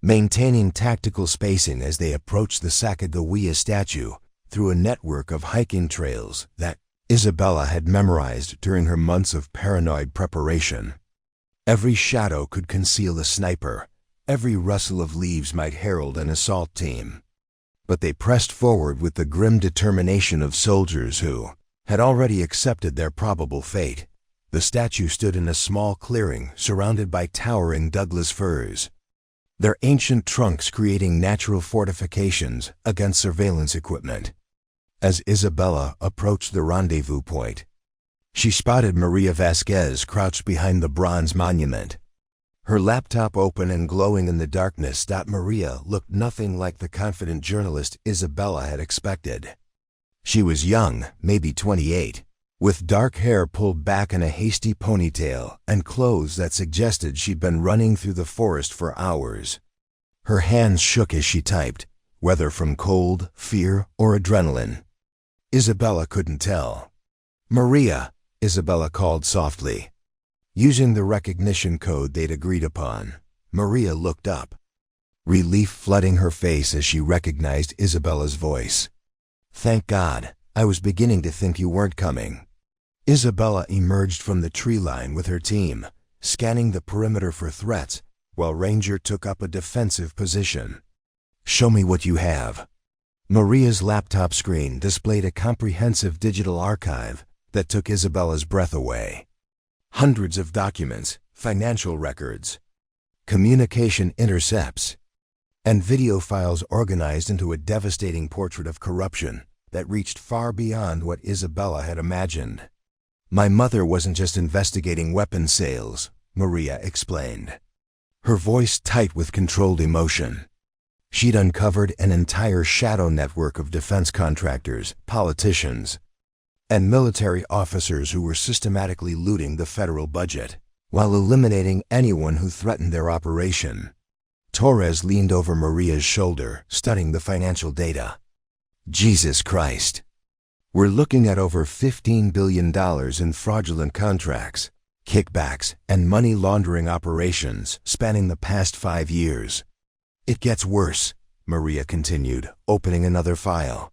maintaining tactical spacing as they approached the Sacagawea statue through a network of hiking trails that Isabella had memorized during her months of paranoid preparation. Every shadow could conceal a sniper, every rustle of leaves might herald an assault team. But they pressed forward with the grim determination of soldiers who had already accepted their probable fate. The statue stood in a small clearing surrounded by towering Douglas firs, their ancient trunks creating natural fortifications against surveillance equipment. As Isabella approached the rendezvous point, she spotted Maria Vasquez crouched behind the bronze monument, her laptop open and glowing in the darkness. Maria looked nothing like the confident journalist Isabella had expected. She was young, maybe 28, with dark hair pulled back in a hasty ponytail and clothes that suggested she'd been running through the forest for hours. Her hands shook as she typed, whether from cold, fear, or adrenaline. Isabella couldn't tell. "Maria," Isabella called softly, using the recognition code they'd agreed upon. Maria looked up, relief flooding her face as she recognized Isabella's voice. "Thank God, I was beginning to think you weren't coming." Isabella emerged from the tree line with her team, scanning the perimeter for threats, while Ranger took up a defensive position. "Show me what you have." Maria's laptop screen displayed a comprehensive digital archive that took Isabella's breath away. Hundreds of documents, financial records, communication intercepts, and video files organized into a devastating portrait of corruption that reached far beyond what Isabella had imagined. "My mother wasn't just investigating weapons sales," Maria explained, her voice tight with controlled emotion. She'd uncovered an entire shadow network of defense contractors, politicians, and military officers who were systematically looting the federal budget, while eliminating anyone who threatened their operation. Torres leaned over Maria's shoulder, studying the financial data. "Jesus Christ. We're looking at over $15 billion in fraudulent contracts, kickbacks, and money laundering operations spanning the past 5 years. It gets worse," Maria continued, opening another file.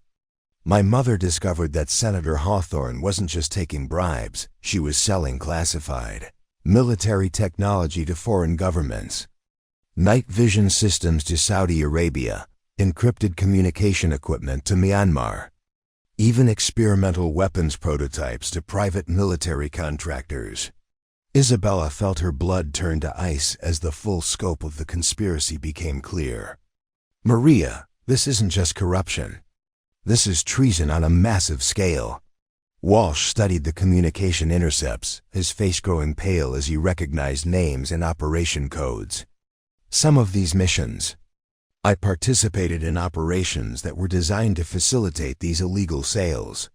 "My mother discovered that Senator Hawthorne wasn't just taking bribes, she was selling classified military technology to foreign governments. Night vision systems to Saudi Arabia, encrypted communication equipment to Myanmar, even experimental weapons prototypes to private military contractors." Isabella felt her blood turn to ice as the full scope of the conspiracy became clear. "Maria, this isn't just corruption. This is treason on a massive scale." Walsh studied the communication intercepts, his face growing pale as he recognized names and operation codes. "Some of these missions, I participated in operations that were designed to facilitate these illegal sales.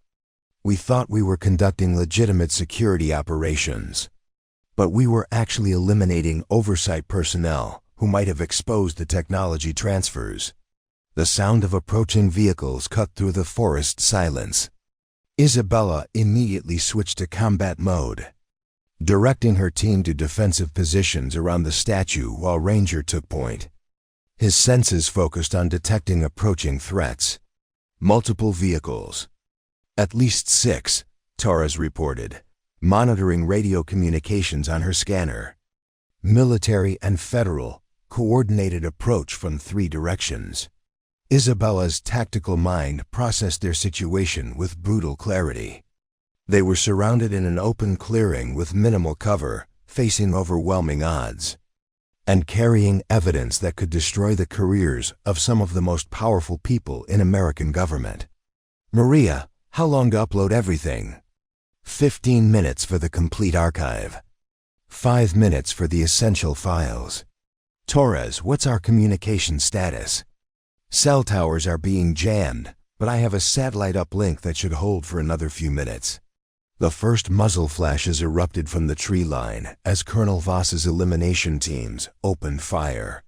We thought we were conducting legitimate security operations. But we were actually eliminating oversight personnel who might have exposed the technology transfers. The sound of approaching vehicles cut through the forest silence. Isabella immediately switched to combat mode, directing her team to defensive positions around the statue while Ranger took point. His senses focused on detecting approaching threats. Multiple vehicles. At least 6, Torres reported, monitoring radio communications on her scanner. Military and federal, coordinated approach from 3 directions. Isabella's tactical mind processed their situation with brutal clarity. They were surrounded in an open clearing with minimal cover, facing overwhelming odds, and carrying evidence that could destroy the careers of some of the most powerful people in American government. Maria, how long to upload everything? 15 minutes for the complete archive. 5 minutes for the essential files. Torres, what's our communication status? Cell towers are being jammed, but I have a satellite uplink that should hold for another few minutes. The first muzzle flashes erupted from the tree line as Colonel Voss's elimination teams opened fire.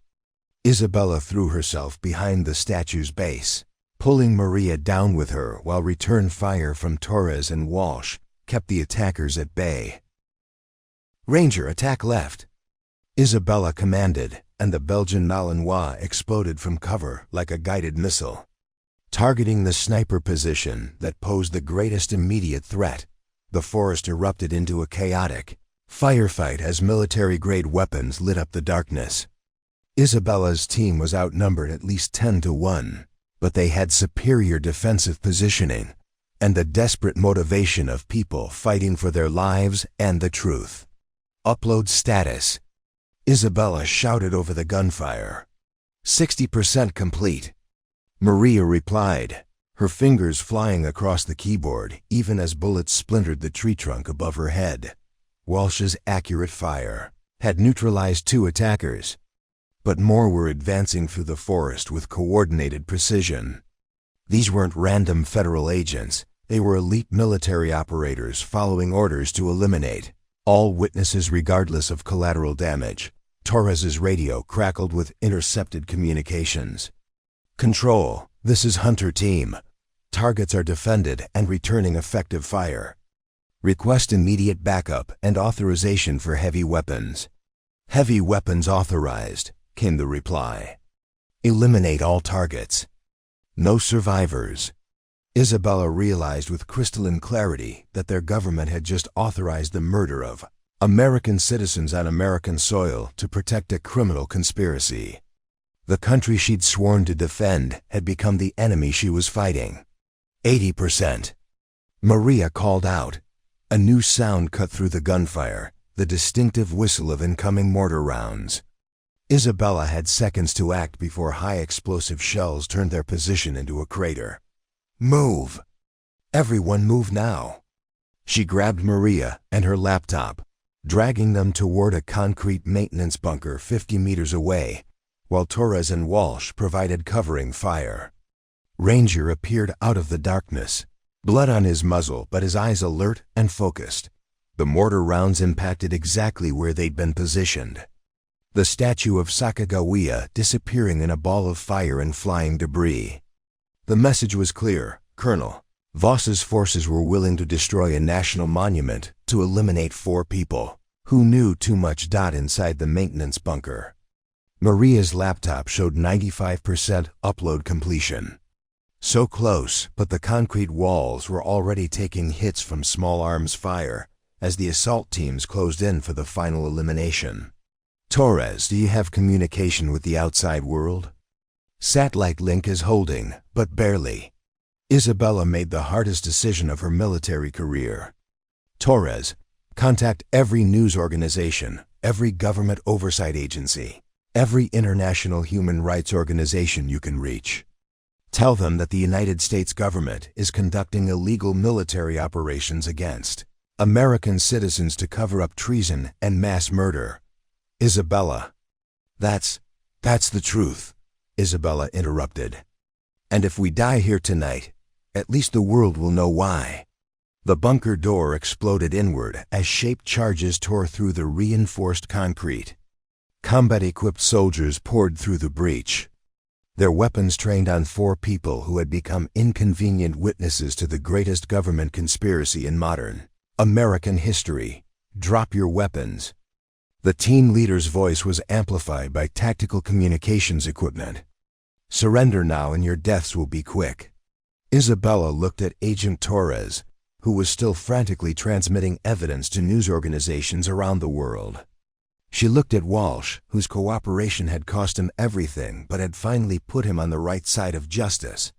Isabella threw herself behind the statue's base, pulling Maria down with her while return fire from Torres and Walsh kept the attackers at bay. Ranger, attack left, Isabella commanded, and the Belgian Malinois exploded from cover like a guided missile, targeting the sniper position that posed the greatest immediate threat. The forest erupted into a chaotic firefight as military-grade weapons lit up the darkness. Isabella's team was outnumbered at least 10-1, but they had superior defensive positioning and the desperate motivation of people fighting for their lives and the truth. Upload status, Isabella shouted over the gunfire. 60% complete. Maria replied, her fingers flying across the keyboard even as bullets splintered the tree trunk above her head. Walsh's accurate fire had neutralized 2 attackers, but more were advancing through the forest with coordinated precision. These weren't random federal agents, they were elite military operators following orders to eliminate all witnesses regardless of collateral damage. Torres's radio crackled with intercepted communications. Control, this is Hunter Team. Targets are defended and returning effective fire. Request immediate backup and authorization for heavy weapons. Heavy weapons authorized, came the reply. Eliminate all targets. No survivors. Isabella realized with crystalline clarity that their government had just authorized the murder of American citizens on American soil to protect a criminal conspiracy. The country she'd sworn to defend had become the enemy she was fighting. 80%. Maria called out. A new sound cut through the gunfire, the distinctive whistle of incoming mortar rounds. Isabella had seconds to act before high explosive shells turned their position into a crater. Move! Everyone move now! She grabbed Maria and her laptop, dragging them toward a concrete maintenance bunker 50 meters away, while Torres and Walsh provided covering fire. Ranger appeared out of the darkness, blood on his muzzle but his eyes alert and focused. The mortar rounds impacted exactly where they'd been positioned. The statue of Sacagawea disappearing in a ball of fire and flying debris. The message was clear, Colonel. Voss's forces were willing to destroy a national monument to eliminate 4 people who knew too much. Inside the maintenance bunker. Maria's laptop showed 95% upload completion. So close, but the concrete walls were already taking hits from small arms fire as the assault teams closed in for the final elimination. Torres, do you have communication with the outside world? Satellite link is holding, but barely. Isabella made the hardest decision of her military career. Torres, contact every news organization, every government oversight agency, every international human rights organization you can reach. Tell them that the United States government is conducting illegal military operations against American citizens to cover up treason and mass murder. Isabella. That's the truth, Isabella interrupted. And if we die here tonight, at least the world will know why. The bunker door exploded inward as shaped charges tore through the reinforced concrete. Combat-equipped soldiers poured through the breach, their weapons trained on 4 people who had become inconvenient witnesses to the greatest government conspiracy in modern American history. Drop your weapons. The team leader's voice was amplified by tactical communications equipment. Surrender now and your deaths will be quick. Isabella looked at Agent Torres, who was still frantically transmitting evidence to news organizations around the world. She looked at Walsh, whose cooperation had cost him everything but had finally put him on the right side of justice.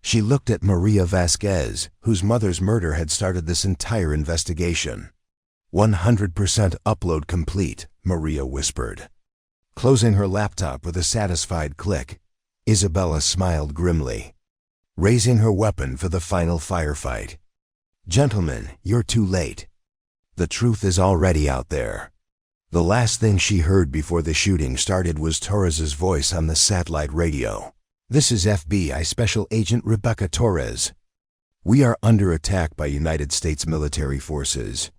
She looked at Maria Vasquez, whose mother's murder had started this entire investigation. 100% upload complete, Maria whispered. Closing her laptop with a satisfied click, Isabella smiled grimly, raising her weapon for the final firefight. Gentlemen, you're too late. The truth is already out there. The last thing she heard before the shooting started was Torres's voice on the satellite radio. This is FBI Special Agent Rebecca Torres. We are under attack by United States military forces.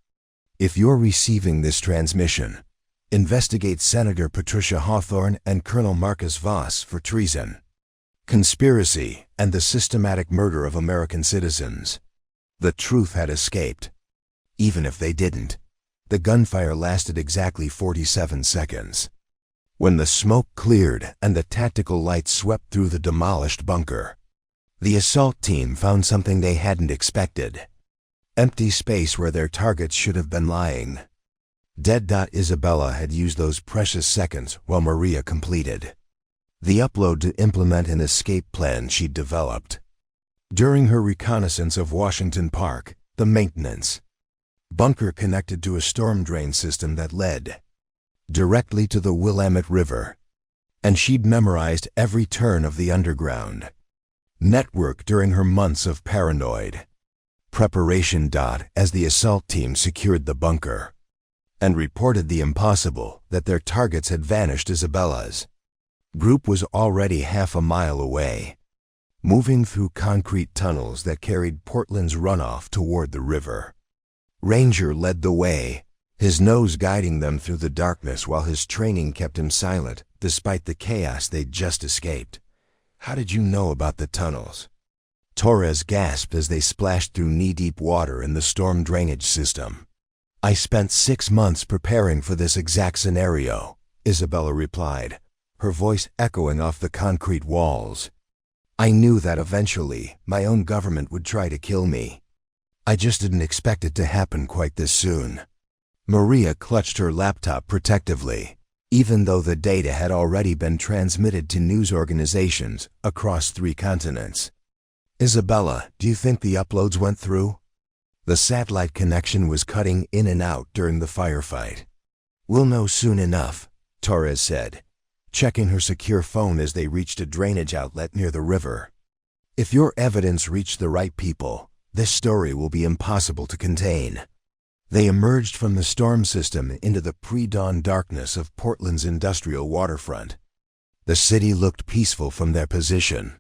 If you're receiving this transmission, investigate Senator Patricia Hawthorne and Colonel Marcus Voss for treason, conspiracy, and the systematic murder of American citizens. The truth had escaped. Even if they didn't, the gunfire lasted exactly 47 seconds. When the smoke cleared and the tactical lights swept through the demolished bunker, the assault team found something they hadn't expected. Empty space where their targets should have been lying. Dead. Isabella had used those precious seconds while Maria completed the upload to implement an escape plan she'd developed. During her reconnaissance of Washington Park, the maintenance bunker connected to a storm drain system that led directly to the Willamette River, and she'd memorized every turn of the underground network during her months of paranoid preparation. As the assault team secured the bunker and reported the impossible, that their targets had vanished, Isabella's group was already half a mile away, moving through concrete tunnels that carried Portland's runoff toward the river. Ranger led the way, his nose guiding them through the darkness while his training kept him silent despite the chaos they'd just escaped. How did you know about the tunnels? Torres gasped as they splashed through knee-deep water in the storm drainage system. I spent 6 months preparing for this exact scenario, Isabella replied, her voice echoing off the concrete walls. I knew that eventually my own government would try to kill me. I just didn't expect it to happen quite this soon. Maria clutched her laptop protectively, even though the data had already been transmitted to news organizations across 3 continents. Isabella, do you think the uploads went through? The satellite connection was cutting in and out during the firefight. We'll know soon enough, Torres said, checking her secure phone as they reached a drainage outlet near the river. If your evidence reached the right people, this story will be impossible to contain. They emerged from the storm system into the pre-dawn darkness of Portland's industrial waterfront. The city looked peaceful from their position,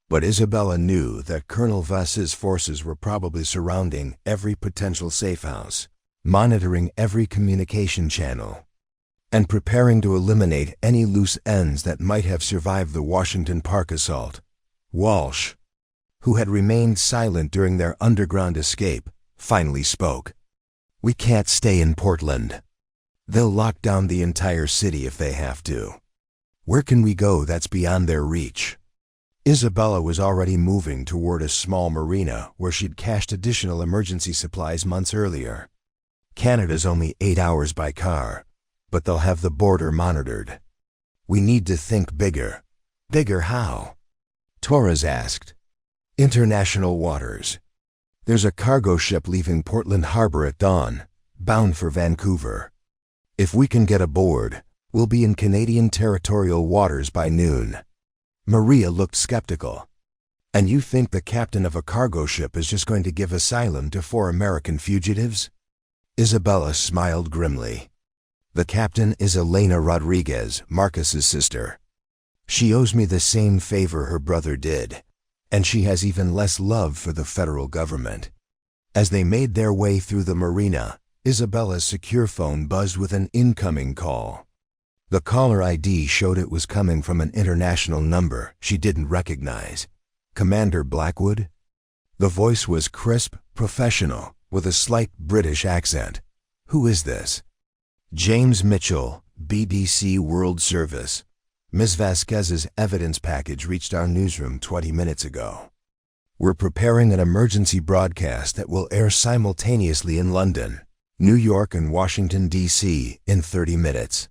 but Isabella knew that Colonel Voss's forces were probably surrounding every potential safe house, monitoring every communication channel, and preparing to eliminate any loose ends that might have survived the Washington Park assault. Walsh, who had remained silent during their underground escape, finally spoke. We can't stay in Portland. They'll lock down the entire city if they have to. Where can we go that's beyond their reach? Isabella was already moving toward a small marina where she'd cached additional emergency supplies months earlier. Canada's only 8 hours by car, but they'll have the border monitored. We need to think bigger. Bigger how? Torres asked. International waters. There's a cargo ship leaving Portland Harbor at dawn, bound for Vancouver. If we can get aboard, we'll be in Canadian territorial waters by noon. Maria looked skeptical. And you think the captain of a cargo ship is just going to give asylum to 4 American fugitives? Isabella smiled grimly. The captain is Elena Rodriguez, Marcus's sister. She owes me the same favor her brother did, and she has even less love for the federal government. As they made their way through the marina, Isabella's secure phone buzzed with an incoming call. The caller ID showed it was coming from an international number she didn't recognize. Commander Blackwood? The voice was crisp, professional, with a slight British accent. Who is this? James Mitchell, BBC World Service. Ms. Vasquez's evidence package reached our newsroom 20 minutes ago. We're preparing an emergency broadcast that will air simultaneously in London, New York, and Washington, D.C. in 30 minutes.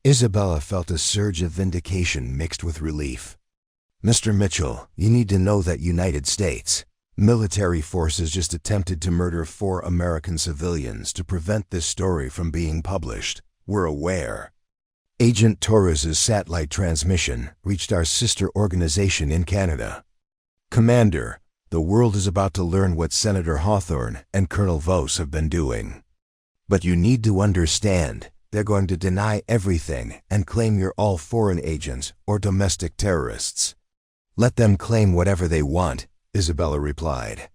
Isabella felt a surge of vindication mixed with relief. Mr. Mitchell, you need to know that United States military forces just attempted to murder 4 American civilians to prevent this story from being published. We're aware. Agent Torres's satellite transmission reached our sister organization in Canada. Commander, the world is about to learn what Senator Hawthorne and Colonel Vos have been doing. But you need to understand, they're going to deny everything and claim you're all foreign agents or domestic terrorists. Let them claim whatever they want, Isabella replied.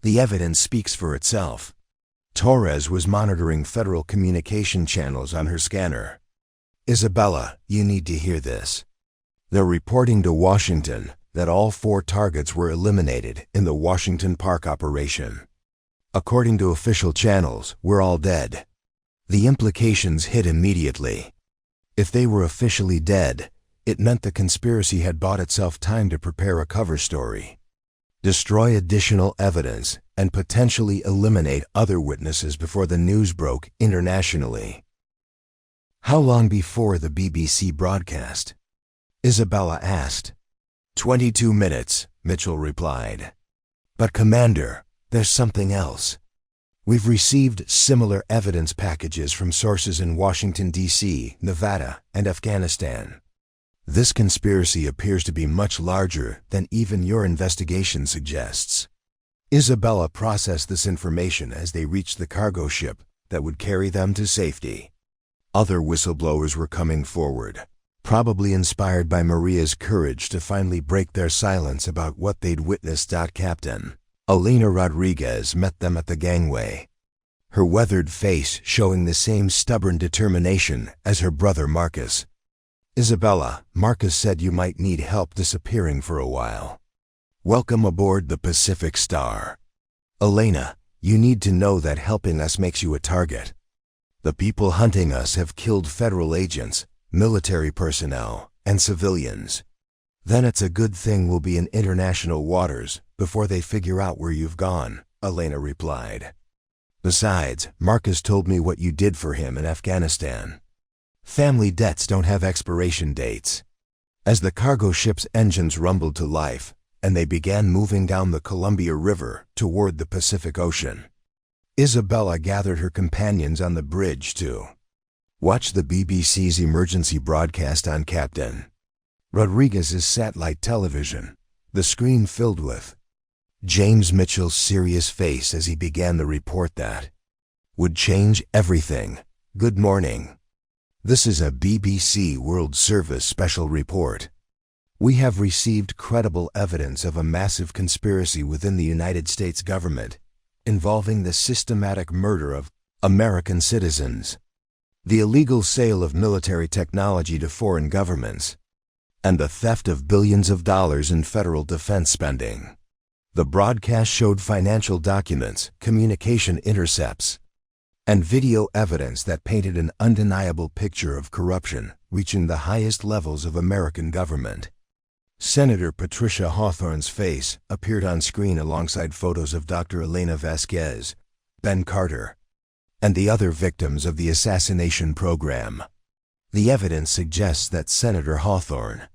The evidence speaks for itself. Torres was monitoring federal communication channels on her scanner. Isabella, you need to hear this. They're reporting to Washington that all 4 targets were eliminated in the Washington Park operation. According to official channels, we're all dead. The implications hit immediately. If they were officially dead, it meant the conspiracy had bought itself time to prepare a cover story, destroy additional evidence, and potentially eliminate other witnesses before the news broke internationally. How long before the BBC broadcast? Isabella asked. 22 minutes, Mitchell replied. But Commander, there's something else. We've received similar evidence packages from sources in Washington, D.C., Nevada, and Afghanistan. This conspiracy appears to be much larger than even your investigation suggests. Isabella processed this information as they reached the cargo ship that would carry them to safety. Other whistleblowers were coming forward, probably inspired by Maria's courage to finally break their silence about what they'd witnessed. Captain Elena Rodriguez met them at the gangway, her weathered face showing the same stubborn determination as her brother Marcus. Isabella, Marcus said you might need help disappearing for a while. Welcome aboard the Pacific Star. Elena, you need to know that helping us makes you a target. The people hunting us have killed federal agents, military personnel, and civilians. Then it's a good thing we'll be in international waters before they figure out where you've gone, Elena replied. Besides, Marcus told me what you did for him in Afghanistan. Family debts don't have expiration dates. As the cargo ship's engines rumbled to life, and they began moving down the Columbia River toward the Pacific Ocean, Isabella gathered her companions on the bridge to watch the BBC's emergency broadcast on Captain Rodriguez's satellite television, the screen filled with James Mitchell's serious face as he began the report that would change everything. Good morning. This is a BBC World Service special report. We have received credible evidence of a massive conspiracy within the United States government involving the systematic murder of American citizens, the illegal sale of military technology to foreign governments, and the theft of billions of dollars in federal defense spending. The broadcast showed financial documents, communication intercepts, and video evidence that painted an undeniable picture of corruption reaching the highest levels of American government. Senator Patricia Hawthorne's face appeared on screen alongside photos of Dr. Elena Vasquez, Ben Carter, and the other victims of the assassination program. The evidence suggests that Senator Hawthorne,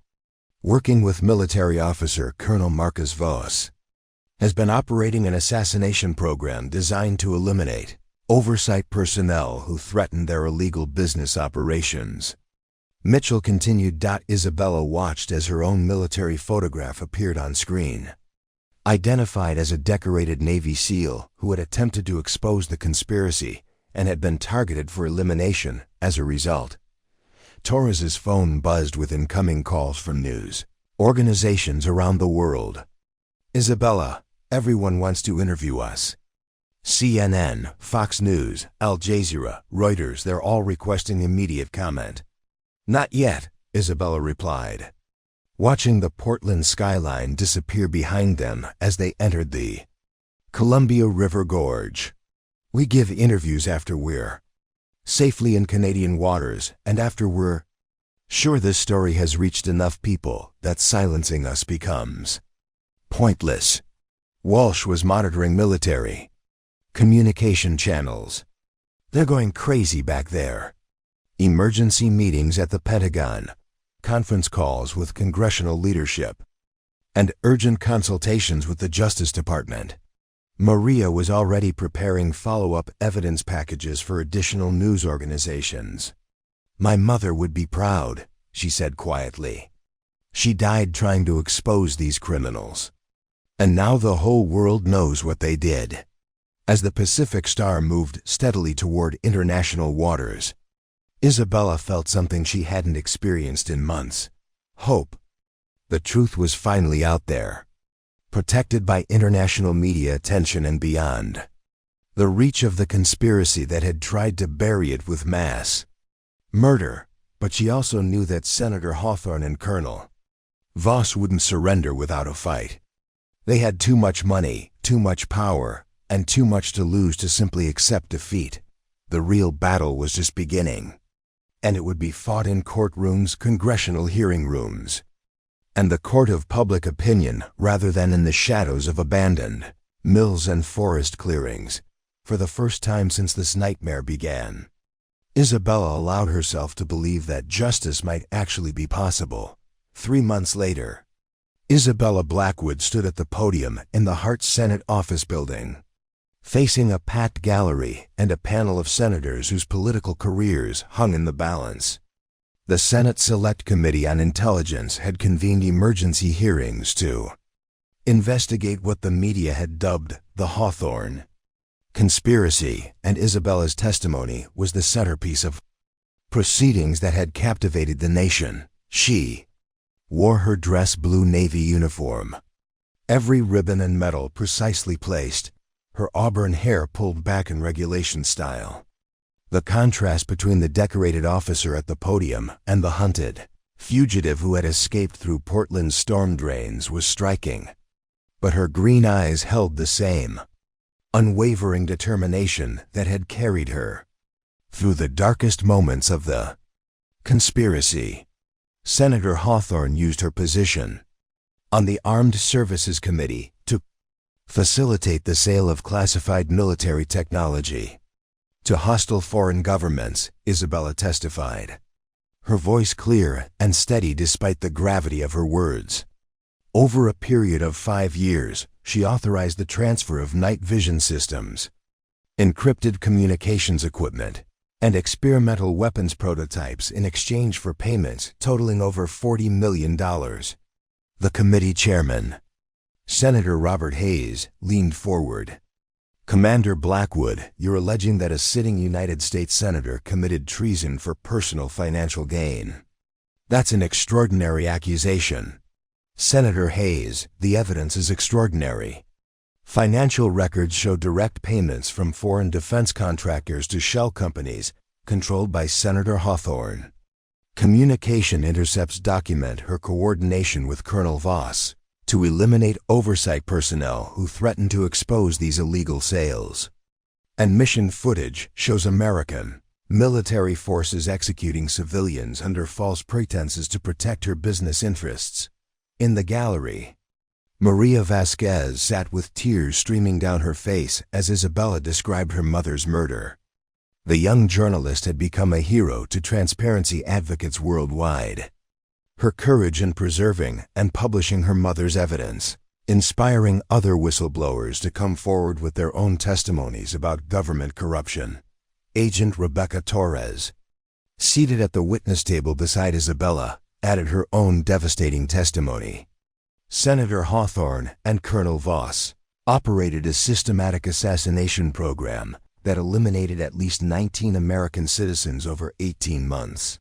working with military officer Colonel Marcus Vos, has been operating an assassination program designed to eliminate oversight personnel who threatened their illegal business operations. Mitchell continued. Isabella watched as her own military photograph appeared on screen. Identified as a decorated Navy SEAL who had attempted to expose the conspiracy and had been targeted for elimination as a result. Torres's phone buzzed with incoming calls from news organizations around the world. Isabella, everyone wants to interview us. CNN, Fox News, Al Jazeera, Reuters, they're all requesting immediate comment. Not yet, Isabella replied, watching the Portland skyline disappear behind them as they entered the Columbia River Gorge. We give interviews after we're safely in Canadian waters and after we're sure this story has reached enough people that silencing us becomes pointless. Walsh was monitoring military communication channels. They're going crazy back there. Emergency meetings at the Pentagon, conference calls with congressional leadership, and urgent consultations with the Justice Department. Maria was already preparing follow-up evidence packages for additional news organizations. My mother would be proud, she said quietly. She died trying to expose these criminals. And now the whole world knows what they did. As the Pacific Star moved steadily toward international waters, Isabella felt something she hadn't experienced in months. Hope. The truth was finally out there, protected by international media attention and beyond the reach of the conspiracy that had tried to bury it with mass murder. But she also knew that Senator Hawthorne and Colonel Voss wouldn't surrender without a fight. They had too much money, too much power, and too much to lose to simply accept defeat. The real battle was just beginning, and it would be fought in courtrooms, congressional hearing rooms, and the court of public opinion rather than in the shadows of abandoned mills and forest clearings. For the first time since this nightmare began, Isabella allowed herself to believe that justice might actually be possible. 3 months later, Isabella Blackwood stood at the podium in the Hart Senate office building, facing a packed gallery and a panel of senators whose political careers hung in the balance. The Senate Select Committee on Intelligence had convened emergency hearings to investigate what the media had dubbed the Hawthorne conspiracy, and Isabella's testimony was the centerpiece of proceedings that had captivated the nation. She wore her dress blue Navy uniform, every ribbon and medal precisely placed, her auburn hair pulled back in regulation style. The contrast between the decorated officer at the podium and the hunted fugitive who had escaped through Portland's storm drains was striking. But her green eyes held the same unwavering determination that had carried her through the darkest moments of the conspiracy. Senator Hawthorne used her position on the Armed Services Committee to facilitate the sale of classified military technology to hostile foreign governments, Isabella testified, her voice clear and steady despite the gravity of her words. Over a period of 5 years, she authorized the transfer of night vision systems, encrypted communications equipment, and experimental weapons prototypes in exchange for payments totaling over $40 million. The committee chairman, Senator Robert Hayes, leaned forward. Commander Blackwood, you're alleging that a sitting United States senator committed treason for personal financial gain. That's an extraordinary accusation. Senator Hayes, the evidence is extraordinary. Financial records show direct payments from foreign defense contractors to shell companies controlled by Senator Hawthorne. Communication intercepts document her coordination with Colonel Voss to eliminate oversight personnel who threatened to expose these illegal sales. And mission footage shows American military forces executing civilians under false pretenses to protect her business interests. In the gallery, Maria Vasquez sat with tears streaming down her face as Isabella described her mother's murder. The young journalist had become a hero to transparency advocates worldwide. Her courage in preserving and publishing her mother's evidence, inspiring other whistleblowers to come forward with their own testimonies about government corruption. Agent Rebecca Torres, seated at the witness table beside Isabella, added her own devastating testimony. Senator Hawthorne and Colonel Voss operated a systematic assassination program that eliminated at least 19 American citizens over 18 months.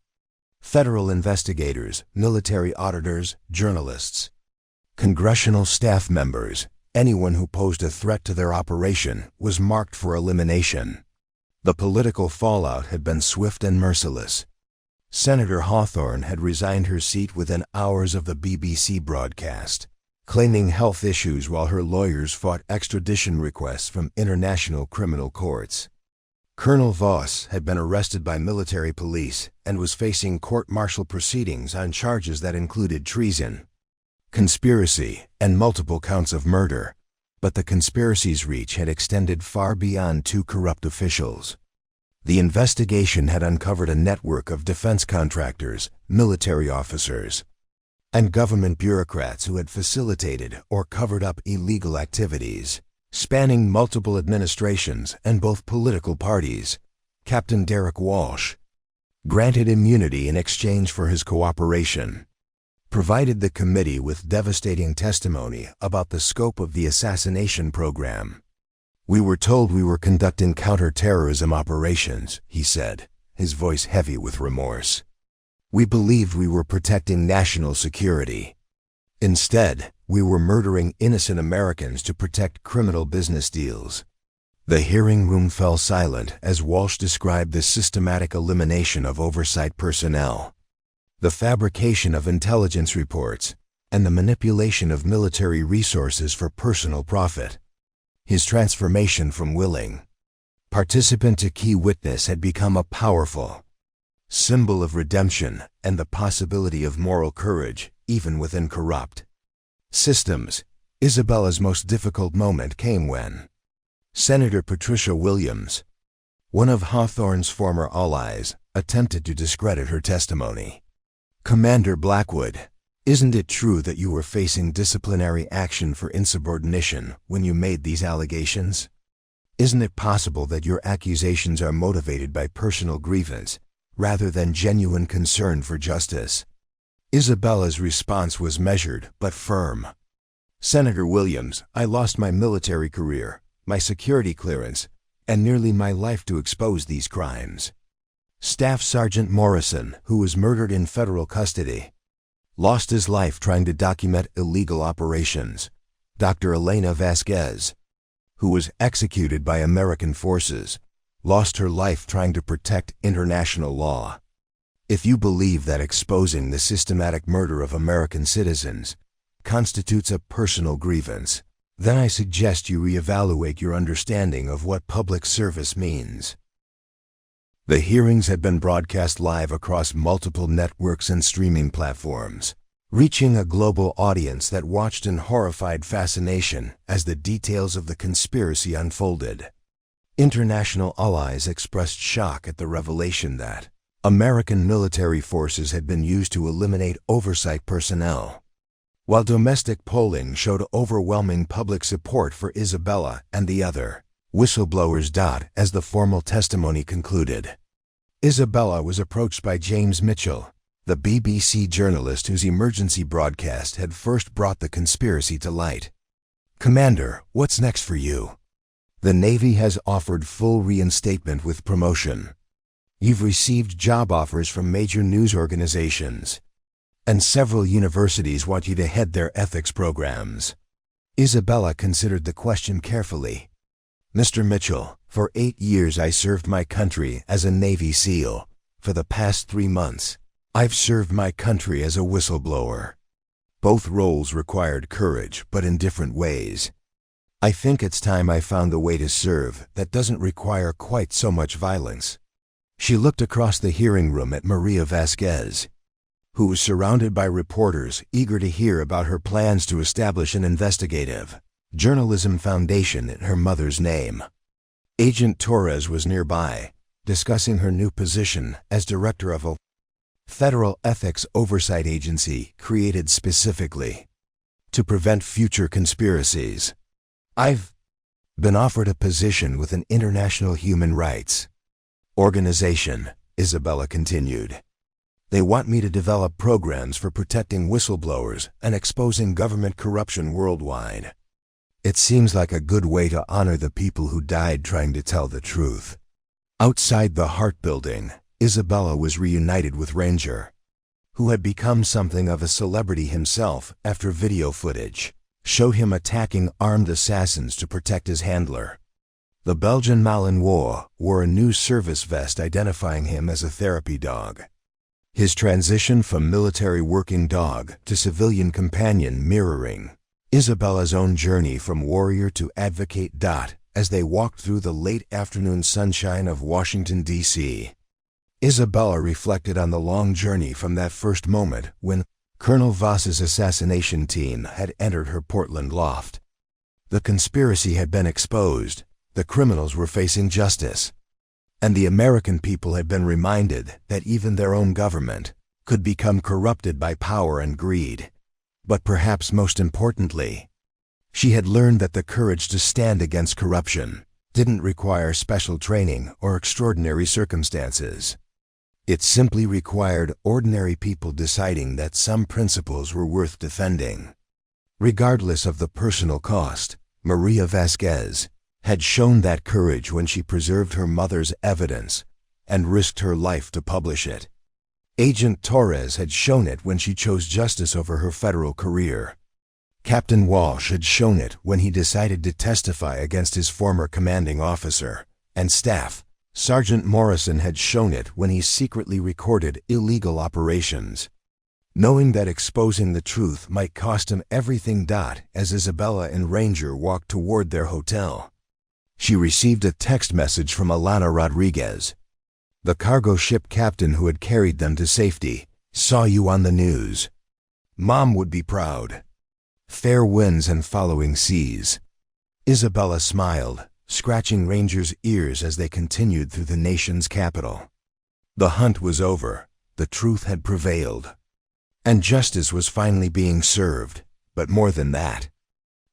Federal investigators, military auditors, journalists, congressional staff members, Anyone who posed a threat to their operation was marked for elimination. The political fallout had been swift and merciless. Senator Hawthorne had resigned her seat within hours of the BBC broadcast, claiming health issues while her lawyers fought extradition requests from international criminal courts. Colonel Voss had been arrested by military police and was facing court-martial proceedings on charges that included treason, conspiracy, and multiple counts of murder, but the conspiracy's reach had extended far beyond two corrupt officials. The investigation had uncovered a network of defense contractors, military officers, and government bureaucrats who had facilitated or covered up illegal activities. Spanning multiple administrations and both political parties, Captain Derek Walsh, granted immunity in exchange for his cooperation, provided the committee with devastating testimony about the scope of the assassination program. "We were told we were conducting counter-terrorism operations," he said, his voice heavy with remorse. "We believed we were protecting national security. Instead, we were murdering innocent Americans to protect criminal business deals." The hearing room fell silent as Walsh described the systematic elimination of oversight personnel, the fabrication of intelligence reports, and the manipulation of military resources for personal profit. His transformation from willing participant to key witness had become a powerful symbol of redemption and the possibility of moral courage, even within corrupt systems. Isabella's most difficult moment came when Senator Patricia Williams, one of Hawthorne's former allies, attempted to discredit her testimony. "Commander Blackwood, isn't it true that you were facing disciplinary action for insubordination when you made these allegations? Isn't it possible that your accusations are motivated by personal grievance rather than genuine concern for justice?" Isabella's response was measured but firm. "Senator Williams, I lost my military career, my security clearance, and nearly my life to expose these crimes. Staff Sergeant Morrison, who was murdered in federal custody, lost his life trying to document illegal operations. Dr. Elena Vasquez, who was executed by American forces, lost her life trying to protect international law. If you believe that exposing the systematic murder of American citizens constitutes a personal grievance, then I suggest you reevaluate your understanding of what public service means." The hearings had been broadcast live across multiple networks and streaming platforms, reaching a global audience that watched in horrified fascination as the details of the conspiracy unfolded. International allies expressed shock at the revelation that American military forces had been used to eliminate oversight personnel, while domestic polling showed overwhelming public support for Isabella and the other whistleblowers. As the formal testimony concluded, Isabella was approached by James Mitchell, the BBC journalist whose emergency broadcast had first brought the conspiracy to light. "Commander, what's next for you? The Navy has offered full reinstatement with promotion. You've received job offers from major news organizations, and several universities want you to head their ethics programs." Isabella considered the question carefully. "Mr. Mitchell, for 8 years I served my country as a Navy SEAL. For the past 3 months, I've served my country as a whistleblower. Both roles required courage, but in different ways. I think it's time I found a way to serve that doesn't require quite so much violence." She looked across the hearing room at Maria Vasquez, who was surrounded by reporters eager to hear about her plans to establish an investigative journalism foundation in her mother's name. Agent Torres was nearby, discussing her new position as director of a federal ethics oversight agency created specifically to prevent future conspiracies. "I've been offered a position with an international human rights organization," Isabella continued. "They want me to develop programs for protecting whistleblowers and exposing government corruption worldwide. It seems like a good way to honor the people who died trying to tell the truth." Outside the Hart Building, Isabella was reunited with Ranger, who had become something of a celebrity himself after video footage showed him attacking armed assassins to protect his handler. The Belgian Malinois wore a new service vest identifying him as a therapy dog. His transition from military working dog to civilian companion mirroring Isabella's own journey from warrior to advocate. As they walked through the late afternoon sunshine of Washington, D.C., Isabella reflected on the long journey from that first moment when Colonel Voss's assassination team had entered her Portland loft. The conspiracy had been exposed, the criminals were facing justice, and the American people had been reminded that even their own government could become corrupted by power and greed. But perhaps most importantly, she had learned that the courage to stand against corruption didn't require special training or extraordinary circumstances. It simply required ordinary people deciding that some principles were worth defending. Regardless of the personal cost, Maria Vasquez had shown that courage when she preserved her mother's evidence and risked her life to publish it. Agent Torres had shown it when she chose justice over her federal career. Captain Walsh had shown it when he decided to testify against his former commanding officer and staff. Sergeant Morrison had shown it when he secretly recorded illegal operations, knowing that exposing the truth might cost him everything. As Isabella and Ranger walked toward their hotel, she received a text message from Alana Rodriguez. The cargo ship captain who had carried them to safety saw you on the news. Mom would be proud. Fair winds and following seas. Isabella smiled, scratching Ranger's ears as they continued through the nation's capital. The hunt was over, the truth had prevailed, and justice was finally being served. But more than that,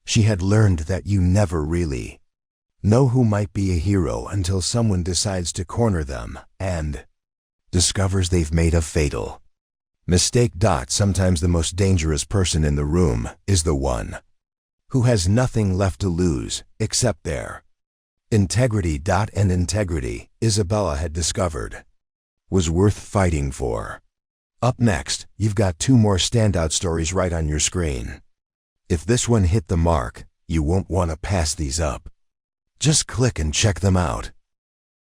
she had learned that you never really know who might be a hero until someone decides to corner them and discovers they've made a fatal mistake. Sometimes the most dangerous person in the room is the one who has nothing left to lose except their integrity. And integrity, Isabella had discovered, was worth fighting for. Up next, you've got two more standout stories right on your screen. If this one hit the mark, you won't want to pass these up. Just click and check them out.